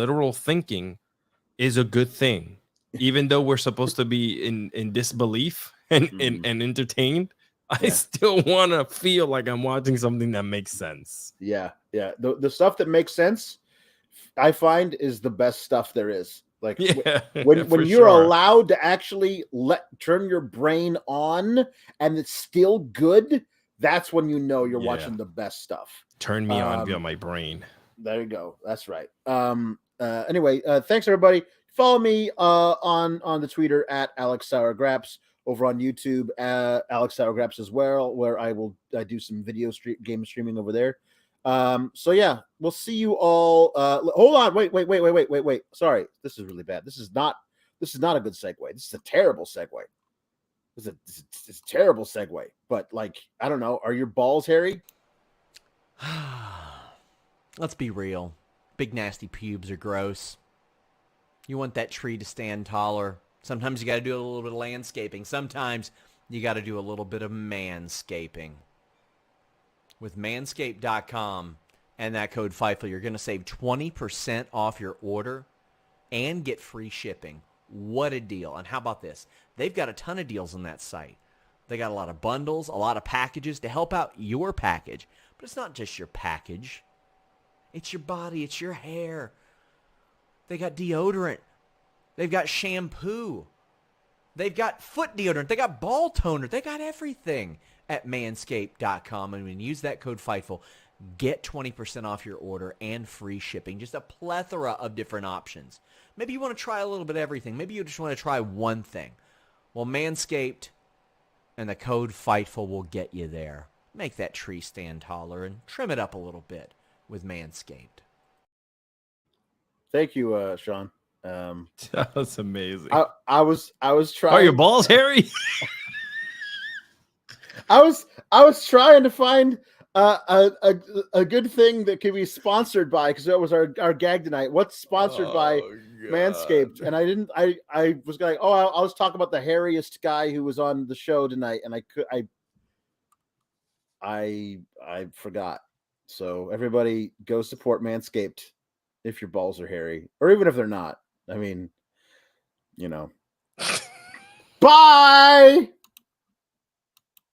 is a good thing, even though we're supposed to be in disbelief and entertained. I still want to feel like I'm watching something that makes sense. Yeah. The stuff that makes sense, I find, is the best stuff there is. Like, when you're allowed to actually turn your brain on and it's still good, that's when you know you're watching the best stuff. Turn me on via my brain. There you go. That's right. Anyway, thanks everybody. Follow me on the Twitter at Alex Sourgraps, over on YouTube, Alex Sourgraps as well, where I do some video game streaming over there. So yeah, we'll see you all. Hold on, wait. Sorry, this is really bad. This is not a good segue. This is a terrible segue. This is a terrible segue. But like, I don't know. Are your balls hairy? Let's be real. Big nasty pubes are gross. You want that tree to stand taller. Sometimes you got to do a little bit of landscaping. Sometimes you got to do a little bit of manscaping. With manscaped.com and that code FIFO, you're going to save 20% off your order and get free shipping. What a deal. And how about this? They've got a ton of deals on that site. They got a lot of bundles, a lot of packages to help out your package. But it's not just your package. It's your body. It's your hair. They got deodorant. They've got shampoo. They've got foot deodorant. They got ball toner. They got everything at manscaped.com. And when you use that code FIGHTFUL, get 20% off your order and free shipping. Just a plethora of different options. Maybe you want to try a little bit of everything. Maybe you just want to try one thing. Well, Manscaped and the code FIGHTFUL will get you there. Make that tree stand taller and trim it up a little bit with Manscaped. Thank you, Sean. That was amazing. I was trying. Are your balls hairy? I was trying to find a good thing that could be sponsored by, because that was our gag tonight. What's sponsored by Manscaped? And I was like, I'll just talk about the hairiest guy who was on the show tonight, and I forgot. So everybody go support Manscaped if your balls are hairy, or even if they're not. I mean, you know. Bye.